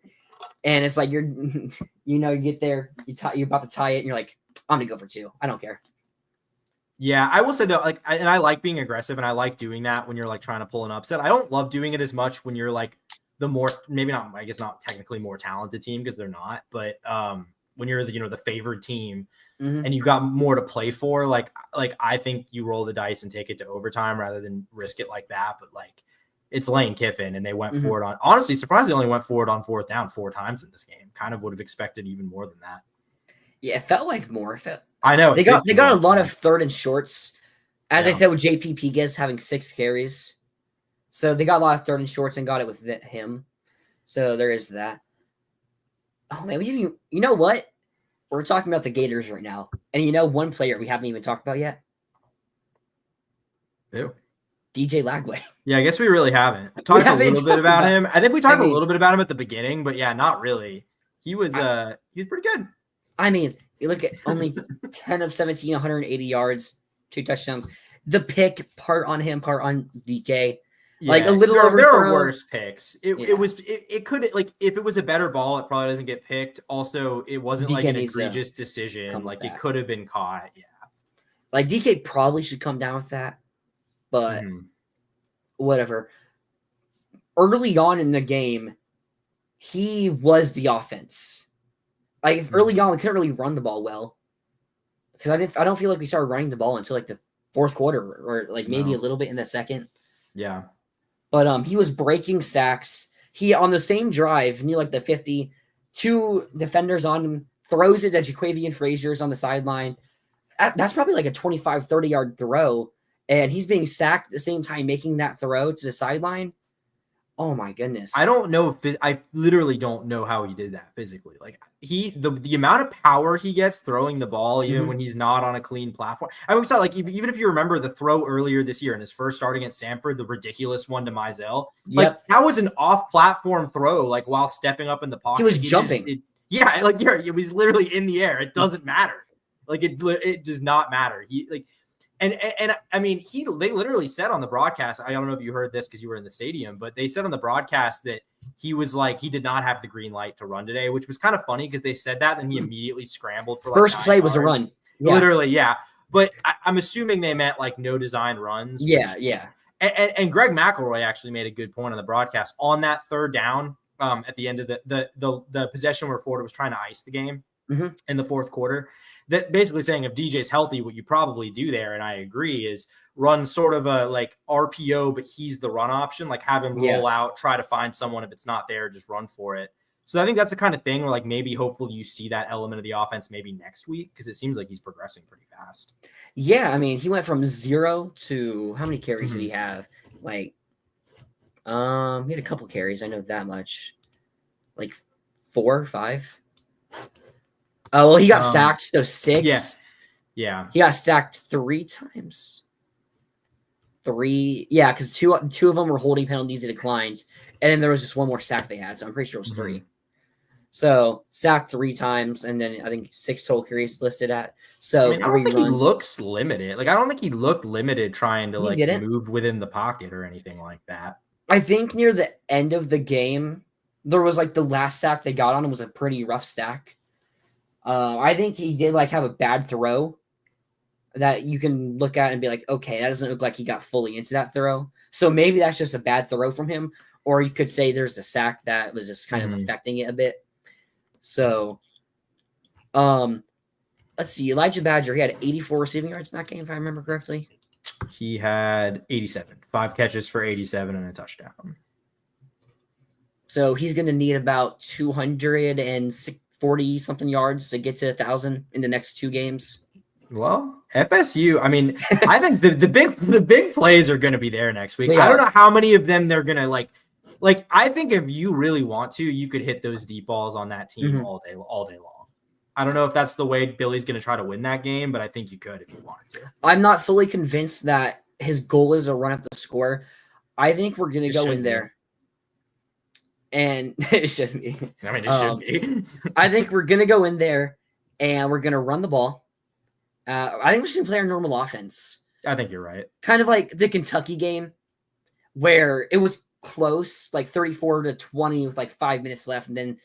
and it's like you get there, you're about to tie it, and you're like, I'm gonna go for 2. I don't care. Yeah, I will say though, and I like being aggressive, and I like doing that when you're like trying to pull an upset. I don't love doing it as much when you're like the more, maybe not, I guess not technically more talented team because they're not, but when you're the favored team. Mm-hmm. And you got more to play for, like I think you roll the dice and take it to overtime rather than risk it like that. But like it's Lane Kiffin, and they went mm-hmm. for it on. Honestly, surprisingly, only went for it on 4th down 4 times in this game. Kind of would have expected even more than that. Yeah, it felt like more. I know they got a lot of 3rd and shorts. As I said, with JP Piguez having 6 carries, so they got a lot of 3rd and shorts and got it with him. So there is that. Oh man, you know what? We're talking about the Gators right now. And one player we haven't even talked about yet? Who? DJ Lagway. Yeah, I guess we really haven't. Talked a little bit about him. I think we talked a little bit about him at the beginning, but yeah, not really. He was pretty good. I mean, you look at only 10 of 17, 180 yards, 2 touchdowns. The pick, part on him, part on DK. Yeah, like a little there are worse picks. It could, like, if it was a better ball, it probably doesn't get picked. Also, it wasn't like an egregious decision. Like it could have been caught. Yeah. Like DK probably should come down with that, but whatever. Early on in the game, he was the offense. Like early on, we couldn't really run the ball well because I don't feel like we started running the ball until like the 4th quarter or like maybe a little bit in the 2nd. Yeah. But he was breaking sacks. He, on the same drive, near like the 50, 2 defenders on him, throws it to Jaquavian Frazier's on the sideline. That's probably like a 25, 30-yard throw. And he's being sacked at the same time making that throw to the sideline. Oh, my goodness. I don't know. I literally don't know how he did that physically. Like the amount of power he gets throwing the ball, even when he's not on a clean platform. I mean, we saw like even if you remember the throw earlier this year in his first start against Samford, the ridiculous one to Mizell. Like that was an off-platform throw. Like while stepping up in the pocket, he was jumping. It was literally in the air. It doesn't matter. Like it does not matter. He like. And I mean, they literally said on the broadcast, I don't know if you heard this because you were in the stadium, but they said on the broadcast that he was like, he did not have the green light to run today, which was kind of funny because they said that and he immediately scrambled for like first play was a run. Yeah. Literally, yeah. But I'm assuming they meant like no design runs. Yeah. And Greg McElroy actually made a good point on the broadcast on that 3rd down at the end of the possession where Florida was trying to ice the game in the 4th quarter. That basically saying if DJ's healthy, what you probably do there, and I agree, is run sort of a like RPO, but he's the run option, like have him roll out, try to find someone. If it's not there, just run for it. So I think that's the kind of thing where like maybe hopefully you see that element of the offense maybe next week because it seems like he's progressing pretty fast. Yeah, I mean, he went from 0 to how many carries did he have? Like, he had a couple carries. I know that much. Like 4 or 5. Oh, well, he got sacked, so 6. Yeah. He got sacked 3 times. 3. Yeah, because two of them were holding penalties. He declined. And then there was just one more sack they had, so I'm pretty sure it was 3. So, sacked 3 times, and then I think 6 total carries listed at. So, I don't think he looks limited. Like, I don't think he looked limited trying to, like, move within the pocket or anything like that. I think near the end of the game, there was, like, the last sack they got on him was a pretty rough sack. I think he did like have a bad throw that you can look at and be like, okay, that doesn't look like he got fully into that throw. So maybe that's just a bad throw from him. Or you could say there's a sack that was just kind of affecting it a bit. So, let's see. Elijah Badger, he had 84 receiving yards in that game, if I remember correctly. He had 87, 5 catches for 87 and a touchdown. So he's going to need about 260 40 something yards to get to 1,000 in the next 2 games. Well, FSU, I mean, I think the big plays are going to be there next week. They I don't are. know how many of them they're going to like I think if you really want to, you could hit those deep balls on that team all day long. I don't know if that's the way Billy's going to try to win that game, but I think you could if you wanted to. I'm not fully convinced that his goal is to run up the score. I think we're going to go in there. And it should be. I mean, it should be. I think we're going to go in there and we're going to run the ball. I think we should play our normal offense. I think you're right. Kind of like the Kentucky game where it was close, like 34-20 with like 5 minutes left. And then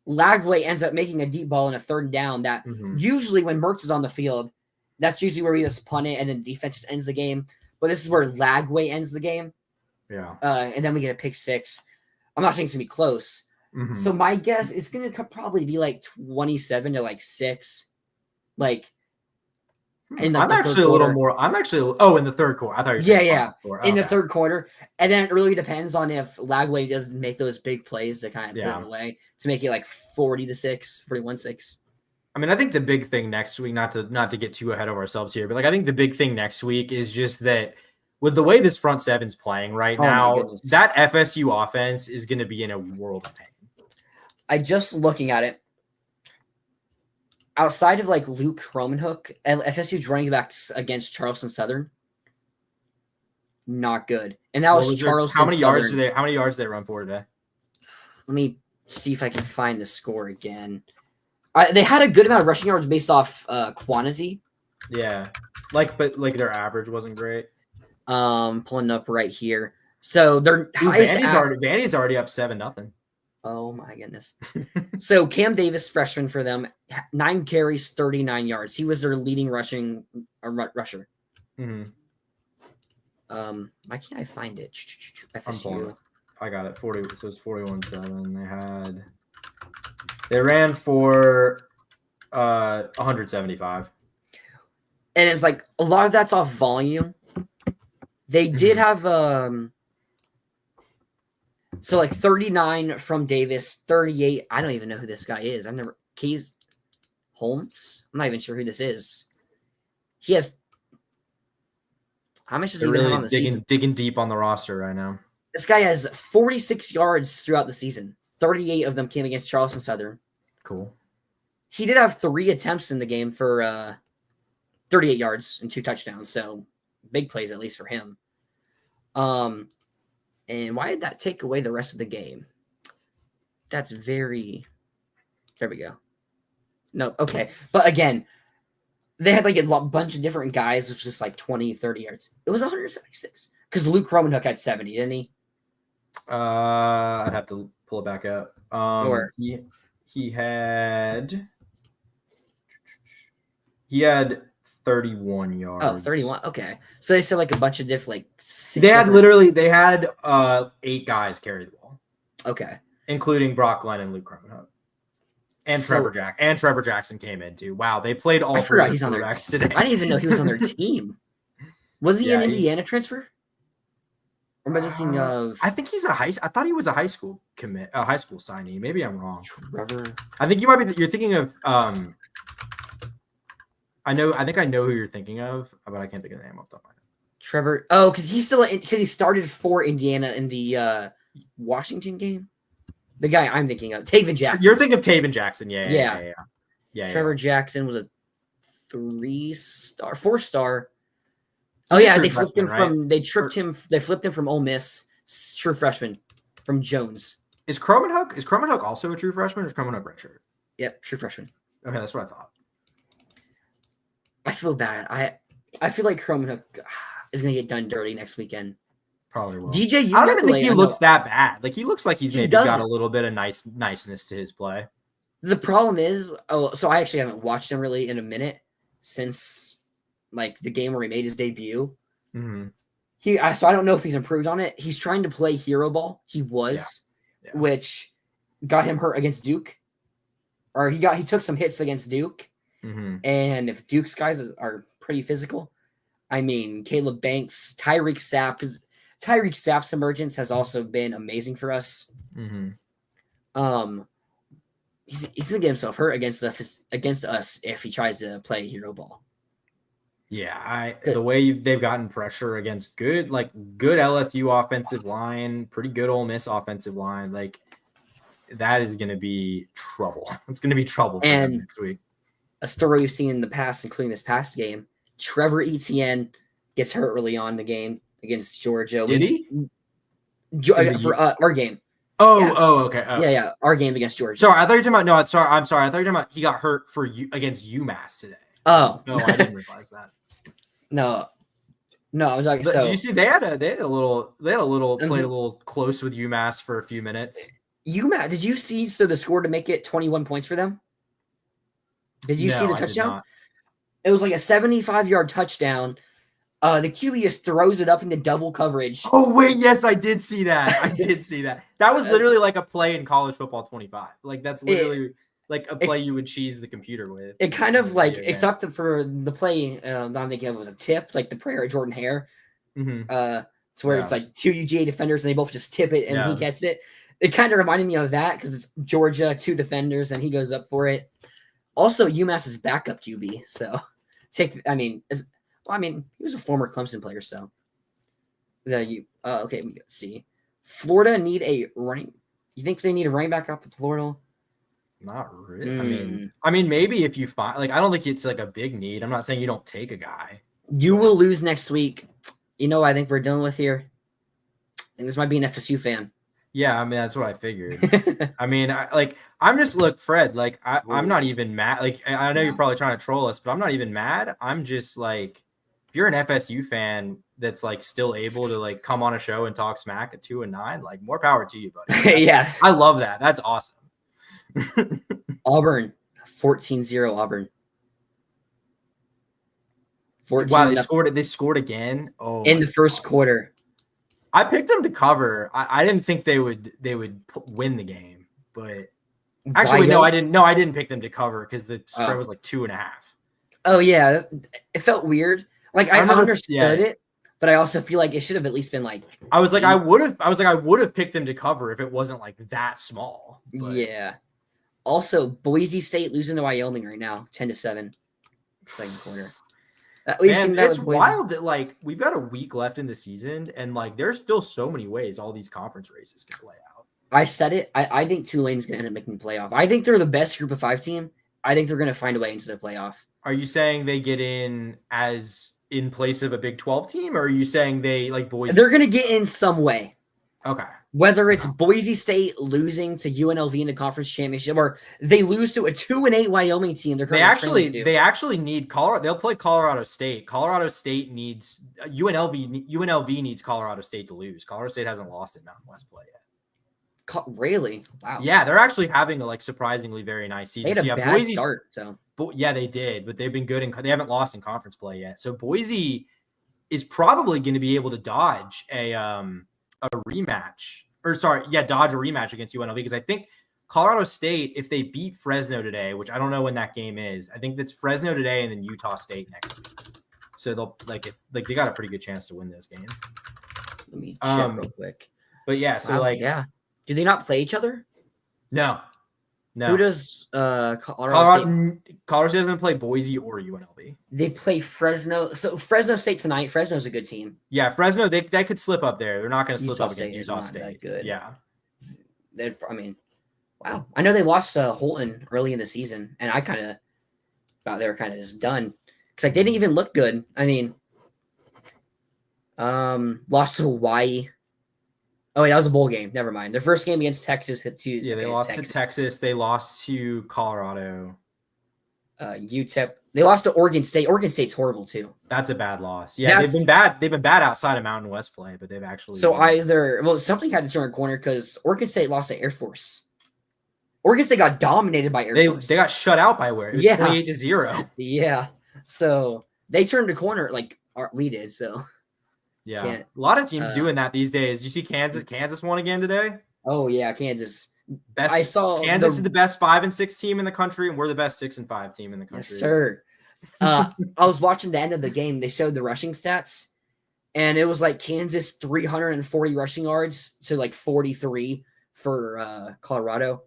Lagway ends up making a deep ball in a 3rd down that usually when Mertz is on the field, that's usually where we just punt it and then defense just ends the game. But this is where Lagway ends the game. Yeah. And then we get a pick 6. I'm not saying it's going to be close. So my guess is going to probably be like 27-6. Like, in I'm actually a little more. I'm actually in the 3rd quarter. I thought you were saying in the 3rd quarter, and then it really depends on if Lagway doesn't make those big plays to kind of put it away to make it like 40-6, 41-6. I mean, I think the big thing next week, not to get too ahead of ourselves here, but like I think the big thing next week is just that with the way this front seven's playing right now, that FSU offense is going to be in a world of pain. I just looking at it. Outside of like Luke Romanhook, FSU's running backs against Charleston Southern, not good. And that was Charleston. How many yards did they run for today? Let me see if I can find the score again. They had a good amount of rushing yards based off quantity. Yeah, but their average wasn't great. Pulling up right here. So their highest. Vandy's already up 7-0. Oh my goodness. So Cam Davis, freshman for them, 9 carries, 39 yards. He was their leading rusher. Mm-hmm. Why can't I find it? FSU. I got it. 40. So it's 41-7. They ran for 175. And it's like a lot of that's off volume. They did have so like 39 from Davis, 38. I don't even know who this guy is. Keys Holmes. I'm not even sure who this is. He has how much does he have on the season? Digging deep on the roster right now. This guy has 46 yards throughout the season. 38 of them came against Charleston Southern. Cool. He did have 3 attempts in the game for 38 yards and 2 touchdowns. So big plays at least for him. And why did that take away the rest of the game? That's very... There we go. No, okay. But again, they had like a bunch of different guys with just like 20, 30 yards. It was 176. Because Luke Romanhook had 70, didn't he? I'd have to pull it back up. He had 31 yards. Oh, 31. Okay. So they said like a bunch of different They had 8 guys carry the ball. Okay. Including Brock Glenn and Luke Romanhook. And Trevor Jackson came in too. Wow, they played all 3 of he's on their today. I didn't even know he was on their team. Was he an Indiana transfer? Or am I thinking of? I think he's I thought he was a high school signee. Maybe I'm wrong. Trevor. I think you might be. You're thinking of. I think I know who you're thinking of, but I can't think of the name off the top of my head. Trevor. Oh, because he started for Indiana in the Washington game. The guy I'm thinking of, Taven Jackson. You're thinking of Taven Jackson, yeah. Trevor Jackson was a 3-star, 4-star. Oh yeah, they flipped him from. They tripped him. They flipped him from Ole Miss. True freshman from Jones. Is Cromanhook also a true freshman, or is Cromanhook redshirt? Yep, true freshman. Okay, that's what I thought. I feel bad. I feel like Cromanhook is gonna get done dirty next weekend. Probably will. DJ, I don't even think he looks that bad. Like he looks like he's maybe got a little bit of niceness to his play. The problem is, so I actually haven't watched him really in a minute since like the game where he made his debut. Mm-hmm. So I don't know if he's improved on it. He's trying to play hero ball. He was, which got him hurt against Duke, or he took some hits against Duke. Mm-hmm. And if Duke's guys are pretty physical, I mean, Caleb Banks, Tyreek Sapp's emergence has also been amazing for us. Mm-hmm. he's gonna get himself hurt against us if he tries to play hero ball. Yeah, the way they've gotten pressure against good LSU offensive line, pretty good Ole Miss offensive line, like that is going to be trouble. It's going to be trouble for them next week. A story we've seen in the past, including this past game, Trevor Etienne gets hurt early on in the game against Georgia. Did he? For our game. Okay. Oh. Yeah, our game against Georgia. Sorry, I thought you were talking about. No, sorry, I'm sorry. I thought you were talking about he got hurt against UMass today. Oh no, I didn't realize that. No, I was like, so. Did you see they had a little played a little close with UMass for a few minutes. UMass, did you see? So the score to make it 21 points for them. Did you see the touchdown? It was like a 75-yard touchdown. The QB just throws it up into double coverage. Oh wait, yes, I did see that. That was literally like a play in college football 25. Like that's literally like a play you would cheese the computer with. It kind of like, except for the play I'm thinking of was a tip, like the prayer of Jordan Hare. Mm-hmm. To where it's like two UGA defenders and they both just tip it and he gets it. It kind of reminded me of that because it's Georgia, two defenders, and he goes up for it. Also, UMass's backup QB. So he was a former Clemson player. So okay, let's see. Florida need a running. You think they need a running back out the portal? Not really. I mean, maybe if you find I don't think it's like a big need. I'm not saying you don't take a guy. You will lose next week. You know what I think we're dealing with here? And this might be an FSU fan. Yeah, I mean that's what I figured. I mean, I'm just Fred. Like I'm not even mad. Like I know you're probably trying to troll us, but I'm not even mad. I'm just like, if you're an FSU fan that's like still able to like come on a show and talk smack at 2-9, like more power to you, buddy. Yeah, I love that. That's awesome. Auburn, 14-0 Auburn. 14. Wow, they scored again. Oh, in the first quarter. I picked them to cover. I didn't think they would win the game, but actually, no, I didn't. No, I didn't pick them to cover because the spread was like 2.5. Oh yeah, it felt weird. Like I understood it, but I also feel like it should have at least been like. I would have picked them to cover if it wasn't like that small. But. Yeah. Also, Boise State losing to Wyoming right now, 10-7, second quarter. It's wild that like we've got a week left in the season and like there's still so many ways all these conference races can play out. I said it. I think Tulane's going to end up making the playoff. I think they're the best group of 5 team. I think they're going to find a way into the playoff. Are you saying they get in as in place of a Big 12 team, or are you saying they like Boise? They're going to get in some way. Okay. Whether it's Boise State losing to UNLV in the conference championship, or they lose to a 2-8 Wyoming team, they actually need Colorado. They'll play Colorado State. Colorado State needs UNLV needs Colorado State to lose. Colorado State hasn't lost at Mountain West play yet. Really? Wow. Yeah, they're actually having a surprisingly very nice season. They had a bad start. So. Yeah, they did, but they've been good and they haven't lost in conference play yet. So Boise is probably going to be able to dodge a rematch, dodge a rematch against UNLV, because I think Colorado State, if they beat Fresno today, which I don't know when that game is, I think that's Fresno today and then Utah State next week. So they'll they got a pretty good chance to win those games. Let me check real quick. But yeah, so do they not play each other? No. Who does Colorado State? Colorado State doesn't play Boise or UNLV. They play Fresno. So Fresno State tonight. Fresno's a good team. Yeah, Fresno, they could slip up there. They're not going to slip up against Utah State. That good. Yeah. Wow. I know they lost Holton early in the season, and I kind of thought they were kind of just done because they didn't even look good. I mean, lost to Hawaii. Oh, wait, that was a bowl game. Never mind. Their first game against Texas. They lost to Texas. They lost to Colorado. UTEP. They lost to Oregon State. Oregon State's horrible too. That's a bad loss. Yeah, they've been bad. They've been bad outside of Mountain West play, but they've actually. So something had to turn a corner because Oregon State lost to Air Force. Oregon State got dominated by Air Force. They got shut out by where? It was 28-0. Yeah. So they turned a corner like we did. So. Yeah, a lot of teams doing that these days. Did you see Kansas? Kansas won again today. Oh yeah, Kansas. I saw Kansas is the best 5 and 6 team in the country, and we're the best 6 and 5 team in the country. Yes, sir. I was watching the end of the game. They showed the rushing stats, and it was like Kansas 340 rushing yards to 43 for Colorado.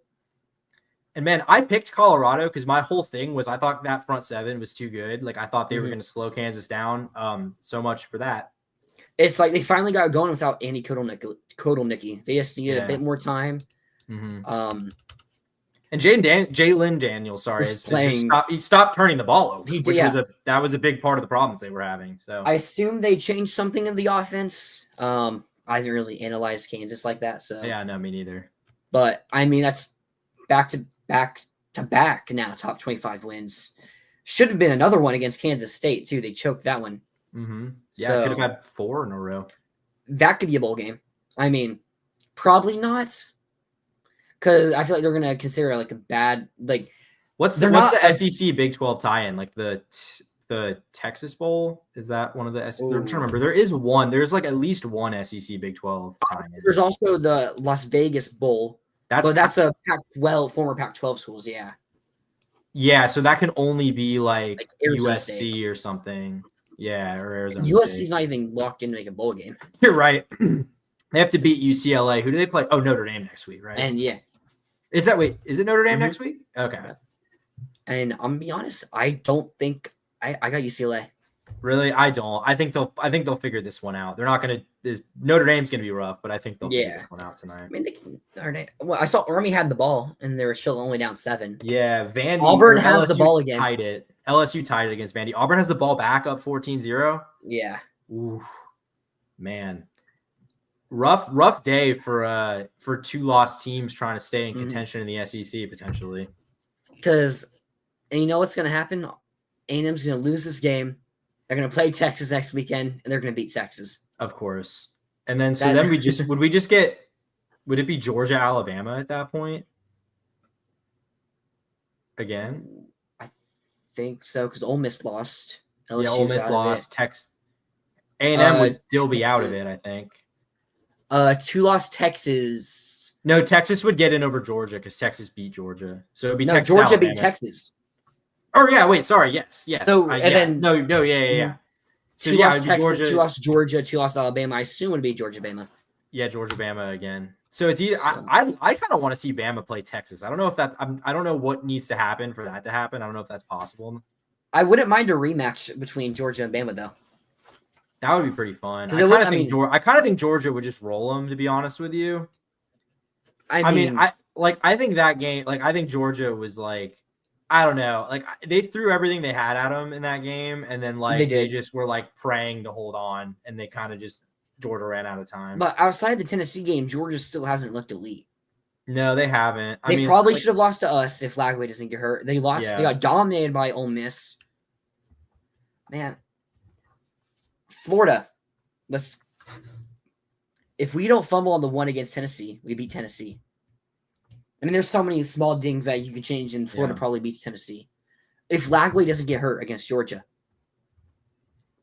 And man, I picked Colorado because my whole thing was I thought that front seven was too good. Like I thought they were going to slow Kansas down. So much for that. It's like they finally got going without Andy Kotelnicki. They just needed a bit more time. And Jalen Daniels, he stopped turning the ball over, that was a big part of the problems they were having. So I assume they changed something in the offense. I didn't really analyze Kansas like that. So yeah, no, me neither. But I mean, that's back to back now, top 25 wins. Should have been another one against Kansas State too. They choked that one. Yeah, so, could have had 4 in a row. That could be a bowl game. I mean, probably not. Because I feel like they're gonna consider it like a bad what's the SEC Big 12 tie-in? Like the Texas Bowl? Is that one of the SEC? I'm trying to remember. There is one. There's like at least one SEC Big 12 tie-in. There's also the Las Vegas Bowl. That's a Pac-12 former Pac-12 schools. Yeah. Yeah, so that can only be like USC State. Or something. Yeah, or Arizona. USC's not even locked in to make a bowl game. You're right. They have to beat UCLA. Who do they play? Oh, Notre Dame next week, right? And yeah. Is it Notre Dame next week? Okay. And I'm gonna be honest, I don't think I got UCLA. Really? I don't. I think they'll figure this one out. They're not gonna Notre Dame's gonna be rough, but I think they'll figure this one out tonight. I mean I saw Army had the ball and they were still only down 7. Yeah, Vandy. Auburn has the ball again. LSU tied it against Vandy. Auburn has the ball back up 14-0. Yeah. Ooh, man. Rough day for 2 lost teams trying to stay in contention in the SEC potentially. Because, and you know what's going to happen? A&M's going to lose this game. They're going to play Texas next weekend, and they're going to beat Texas. Of course. And then would it be Georgia, Alabama at that point? Again? I think so, because Ole Miss lost. LSU's Ole Miss lost. A&M would still be out of it, I think. 2 lost Texas. No, Texas would get in over Georgia because Texas beat Georgia. So it'd be Texas. Georgia Alabama. beat Texas. Oh yeah, wait, sorry, yes. So then yeah. So 2 lost Texas, 2 lost Georgia, 2 lost Alabama. I assume it would be Georgia, Bama. Yeah, Georgia, Bama again. So it's either I kind of want to see Bama play Texas. I don't know if that's I don't know what needs to happen for that to happen. I don't know if that's possible. I wouldn't mind a rematch between Georgia and Bama though. That would be pretty fun. I kind of think Georgia would just roll them, to be honest with you. I think that game, I think Georgia was I don't know, they threw everything they had at them in that game, and then they just were praying to hold on, and they kind of just Georgia ran out of time. But outside the Tennessee game, Georgia still hasn't looked elite. No, they haven't. They probably should have lost to us if Lagway doesn't get hurt. They lost. Yeah. They got dominated by Ole Miss. Man. Florida, if we don't fumble on the one against Tennessee, we beat Tennessee. I mean, there's so many small things that you can change, and Florida probably beats Tennessee. If Lagway doesn't get hurt against Georgia,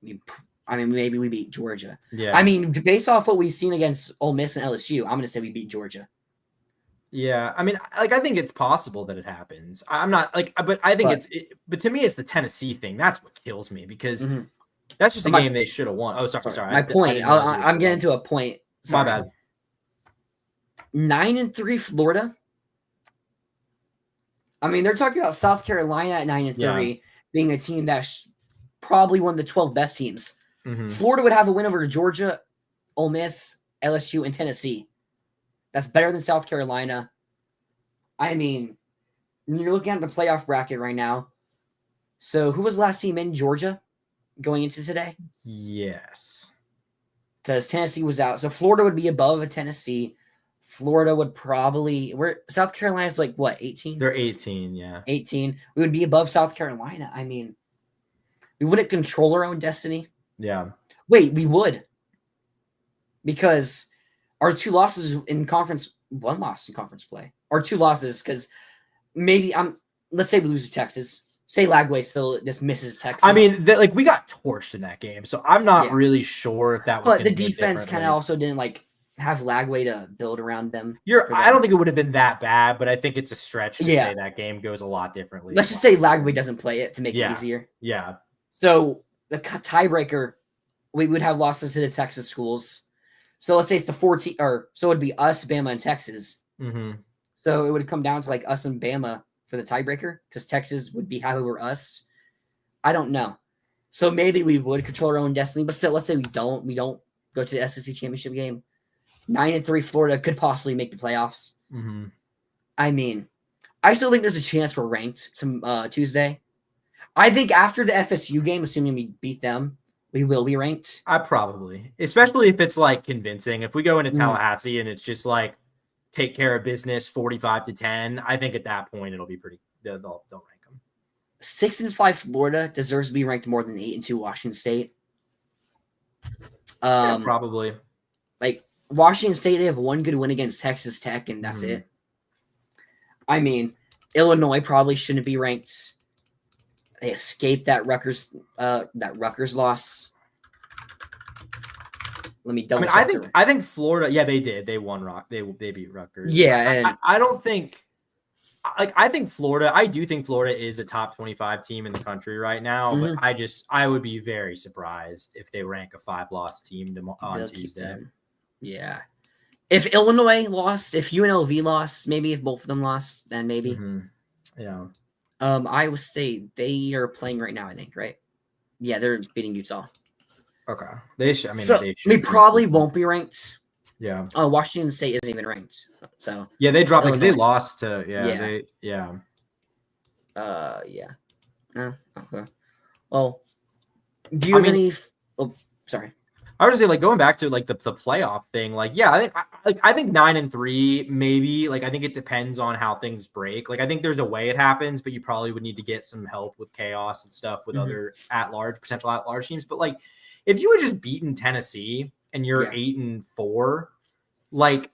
maybe we beat Georgia. Yeah. I mean, based off what we've seen against Ole Miss and LSU, I'm going to say we beat Georgia. Yeah, I mean, I think it's possible that it happens. I'm not but I think but to me, it's the Tennessee thing. That's what kills me because. That's just a game they should have won. Oh, sorry. My point. I'm getting to a point. Sorry. My bad. 9-3 Florida. I mean, they're talking about South Carolina at 9-3 being a team that's probably one of the 12 best teams. Florida would have a win over Georgia, Ole Miss, LSU, and Tennessee. That's better than South Carolina. I mean, you're looking at the playoff bracket right now. So who was the last team in Georgia? Going into today? Yes. Because Tennessee was out. So Florida would be above a Tennessee. Florida would probably South Carolina's 18? They're 18, yeah. 18. We would be above South Carolina. I mean, we wouldn't control our own destiny. Yeah. Wait, we would. Because our 2 losses in conference, 1 loss in conference play. Our 2 losses, because maybe let's say we lose to Texas. Say Lagway still just misses Texas. I mean, we got torched in that game, so I'm not really sure if that was. But the defense kind of also didn't have Lagway to build around them. I don't think it would have been that bad, but I think it's a stretch to say that game goes a lot differently. Let's just say Lagway doesn't play it to make it easier. Yeah. So the tiebreaker, we would have losses to the Texas schools. So let's say it's the 14, so it'd be us, Bama, and Texas. So it would come down to like us and Bama for the tiebreaker because Texas would be high over us. I don't know. So maybe we would control our own destiny, but still, let's say we don't go to the SEC championship game. 9-3 Florida could possibly make the playoffs. Mm-hmm. I mean, I still think there's a chance we're ranked some Tuesday. I think after the FSU game, assuming we beat them, we will be ranked. I probably, especially if it's like convincing. If we go into Tallahassee and it's just like take care of business 45-10, I think at that point it'll be pretty. They'll rank them. 6-5 Florida deserves to be ranked more than 8-2 Washington State. Yeah, probably. Like Washington State, they have one good win against Texas Tech, and that's it. I mean, Illinois probably shouldn't be ranked. They escaped that Rutgers loss. Let me double check. I think Florida. Yeah, they did. They won. They beat Rutgers. Yeah, I don't think. I think Florida. I do think Florida is a top 25 team in the country right now. But I would be very surprised if they rank a 5-loss team on Tuesday. Yeah. If Illinois lost, if UNLV lost, maybe if both of them lost, then maybe. Yeah. Iowa State, they are playing right now, I think, right? Yeah, they're beating Utah. Okay. They should. We probably won't be ranked. Yeah. Washington State isn't even ranked. So yeah, they dropped. Like, they Illinois. lost to. Okay. Well, do you have any? Oh, sorry. I was just say, like, going back to like the playoff thing, like, yeah, I think 9-3 maybe. Like, I think it depends on how things break. Like, I think there's a way it happens, but you probably would need to get some help with chaos and stuff with other potential at-large teams. But like, if you had just beaten Tennessee and you're 8-4, like,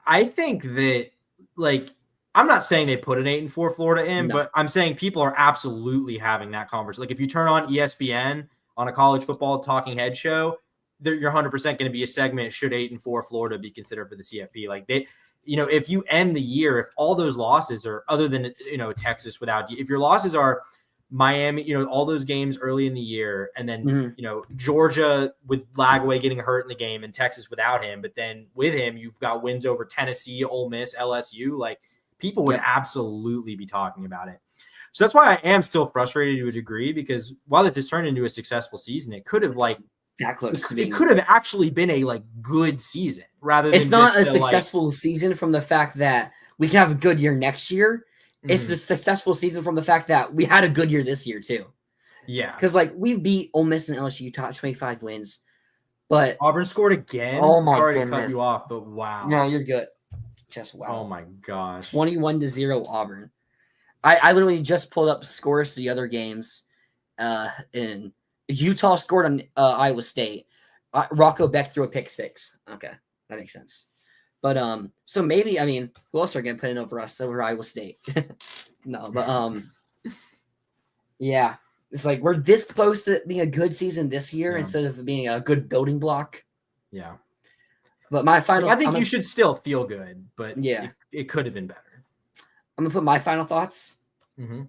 I think that, like, I'm not saying they put an 8-4 Florida in, but I'm saying people are absolutely having that conversation. Like, if you turn on ESPN on a college football talking head show, you're 100% going to be a segment. Should 8-4 Florida be considered for the CFP? Like, they, if you end the year, if all those losses are other than, Texas without, if your losses are Miami, all those games early in the year, and then, Georgia with Lagway getting hurt in the game and Texas without him, but then with him, you've got wins over Tennessee, Ole Miss, LSU, like, people would absolutely be talking about it. So that's why I am still frustrated to a degree, because while this has turned into a successful season, it could have that close. It could have actually been a good season rather than it's not a successful season from the fact that we can have a good year next year. It's a successful season from the fact that we had a good year this year too. Yeah. Because we beat Ole Miss and LSU top 25 wins, but Auburn scored again. Oh my Sorry goodness. to cut you off, but wow. No, you're good. Just wow. Oh my gosh. 21-0 Auburn. I literally just pulled up scores to the other games. And Utah scored on Iowa State. Rocco Beck threw a pick 6. Okay, that makes sense. But so maybe, I mean, who else are going to put in over us over Iowa State? No, but yeah, it's like we're this close to being a good season this year instead of being a good building block. Yeah. But my final, I think you should still feel good, but yeah, it could have been better. I'm gonna put my final thoughts. DJ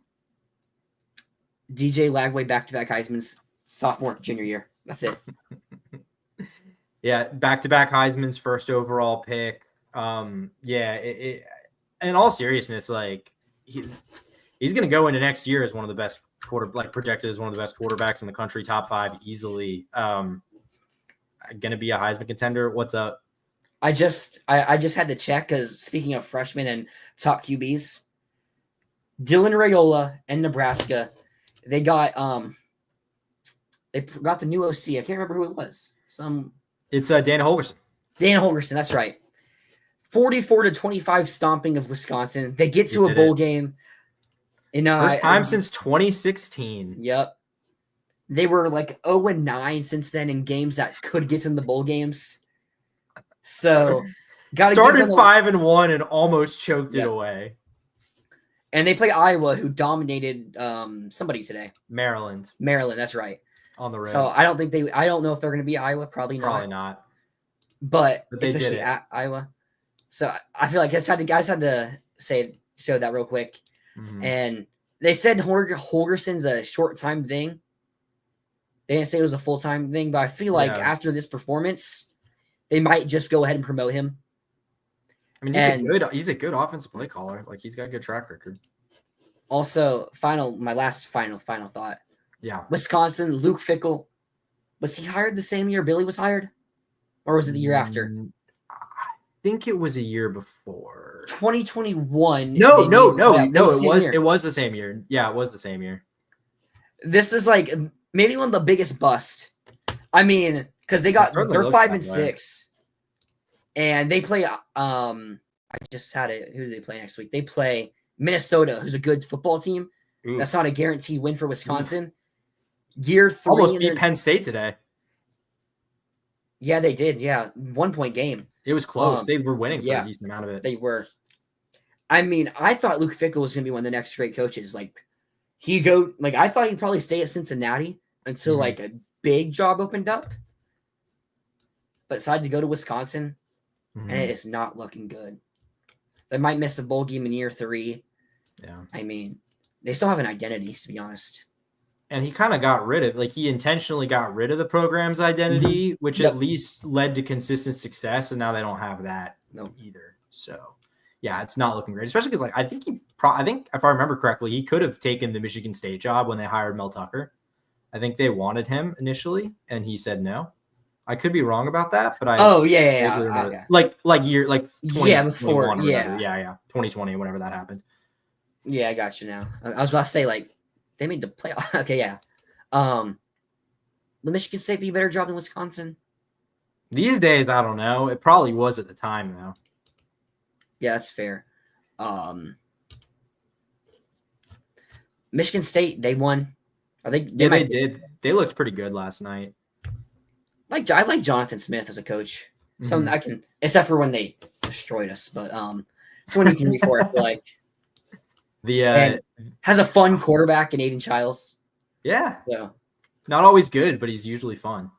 Lagway back-to-back Heisman's sophomore, junior year. That's it. Yeah, back-to-back Heisman's first overall pick. In all seriousness, like he's going to go into next year as one of the best projected as one of the best quarterbacks in the country, top 5 easily. Going to be a Heisman contender. What's up? I just had to check because speaking of freshmen and top QBs, Dylan Raiola and Nebraska, they got the new OC. I can't remember who it was. It's Dana Holgorsen. Dana Holgorsen, that's right. 44-25 stomping of Wisconsin. They get to a bowl game. First time since 2016. Yep. They were like 0-9 since then in games that could get in the bowl games. So started 5-1 and almost choked it away. And they play Iowa, who dominated somebody today. Maryland, that's right. On the road. So I don't know if they're going to be Iowa. Probably not. But they especially did it. At Iowa. So I feel like the guys had to show that real quick. And they said Holgerson's a short-time thing. They didn't say it was a full-time thing, but I feel like after this performance, they might just go ahead and promote him. I mean, he's a good offensive play caller. Like he's got a good track record. Also, my last final thought. Yeah. Wisconsin, Luke Fickell. Was he hired the same year Billy was hired? Or was it the year after? I think it was a year before. 2021. No. Year. It was the same year. Yeah, it was the same year. This is like maybe one of the biggest busts. I mean, because they're 5-6, and they play. I just had it. Who do they play next week? They play Minnesota, who's a good football team. Ooh. That's not a guaranteed win for Wisconsin. Year 3, almost beat Penn State today. Yeah, they did. Yeah, 1-point game. It was close. They were winning for a decent amount of it. They were. I mean, I thought Luke Fickell was going to be one of the next great coaches. I thought he'd probably stay at Cincinnati until like a big job opened up, but decided to go to Wisconsin, and it is not looking good. They might miss a bowl game in year 3. Yeah. I mean, they still have an identity, to be honest. And he kind of he intentionally got rid of the program's identity, which at least led to consistent success. And now they don't have that either. So yeah, it's not looking great, especially because I think if I remember correctly, he could have taken the Michigan State job when they hired Mel Tucker. I think they wanted him initially and he said no. I could be wrong about that, but okay. Like 2021 before 2020, whenever that happened. Yeah, I got you now. I was about to say they made the playoff. Okay, yeah. The Michigan State be a better job than Wisconsin? These days, I don't know. It probably was at the time, though. Yeah, that's fair. Michigan State, they won. They did. They looked pretty good last night. I like Jonathan Smith as a coach. So I can, except for when they destroyed us, but someone you can be for. I feel like and has a fun quarterback in Aiden Childs. Yeah. So not always good, but he's usually fun.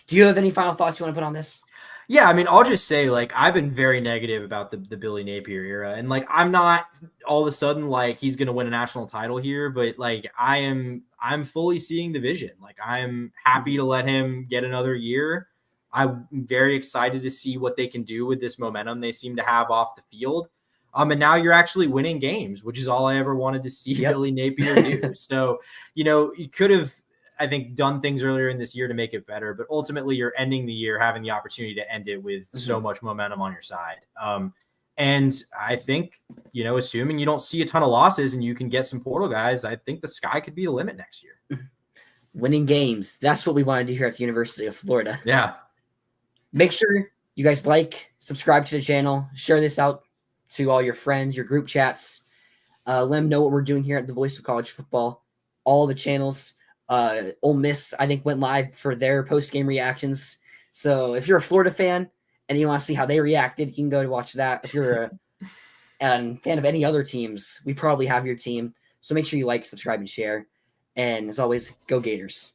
Do you have any final thoughts you want to put on this? Yeah, I mean, I'll just say, I've been very negative about the Billy Napier era. And, I'm not all of a sudden, he's going to win a national title here. But, I'm fully seeing the vision. I'm happy to let him get another year. I'm very excited to see what they can do with this momentum they seem to have off the field. And now you're actually winning games, which is all I ever wanted to see Billy Napier do. So, you could have, I think, done things earlier in this year to make it better, but ultimately you're ending the year having the opportunity to end it with so much momentum on your side. And I think, assuming you don't see a ton of losses and you can get some portal guys, I think the sky could be the limit next year. Winning games. That's what we want to do here at the University of Florida. Yeah. Make sure you guys subscribe to the channel, share this out to all your friends, your group chats. Let them know what we're doing here at the Voice of College Football. All the channels. Ole Miss, I think, went live for their post-game reactions. So if you're a Florida fan and you want to see how they reacted, you can go to watch that. If you're a fan of any other teams, we probably have your team. So make sure you subscribe, and share. And as always, go Gators.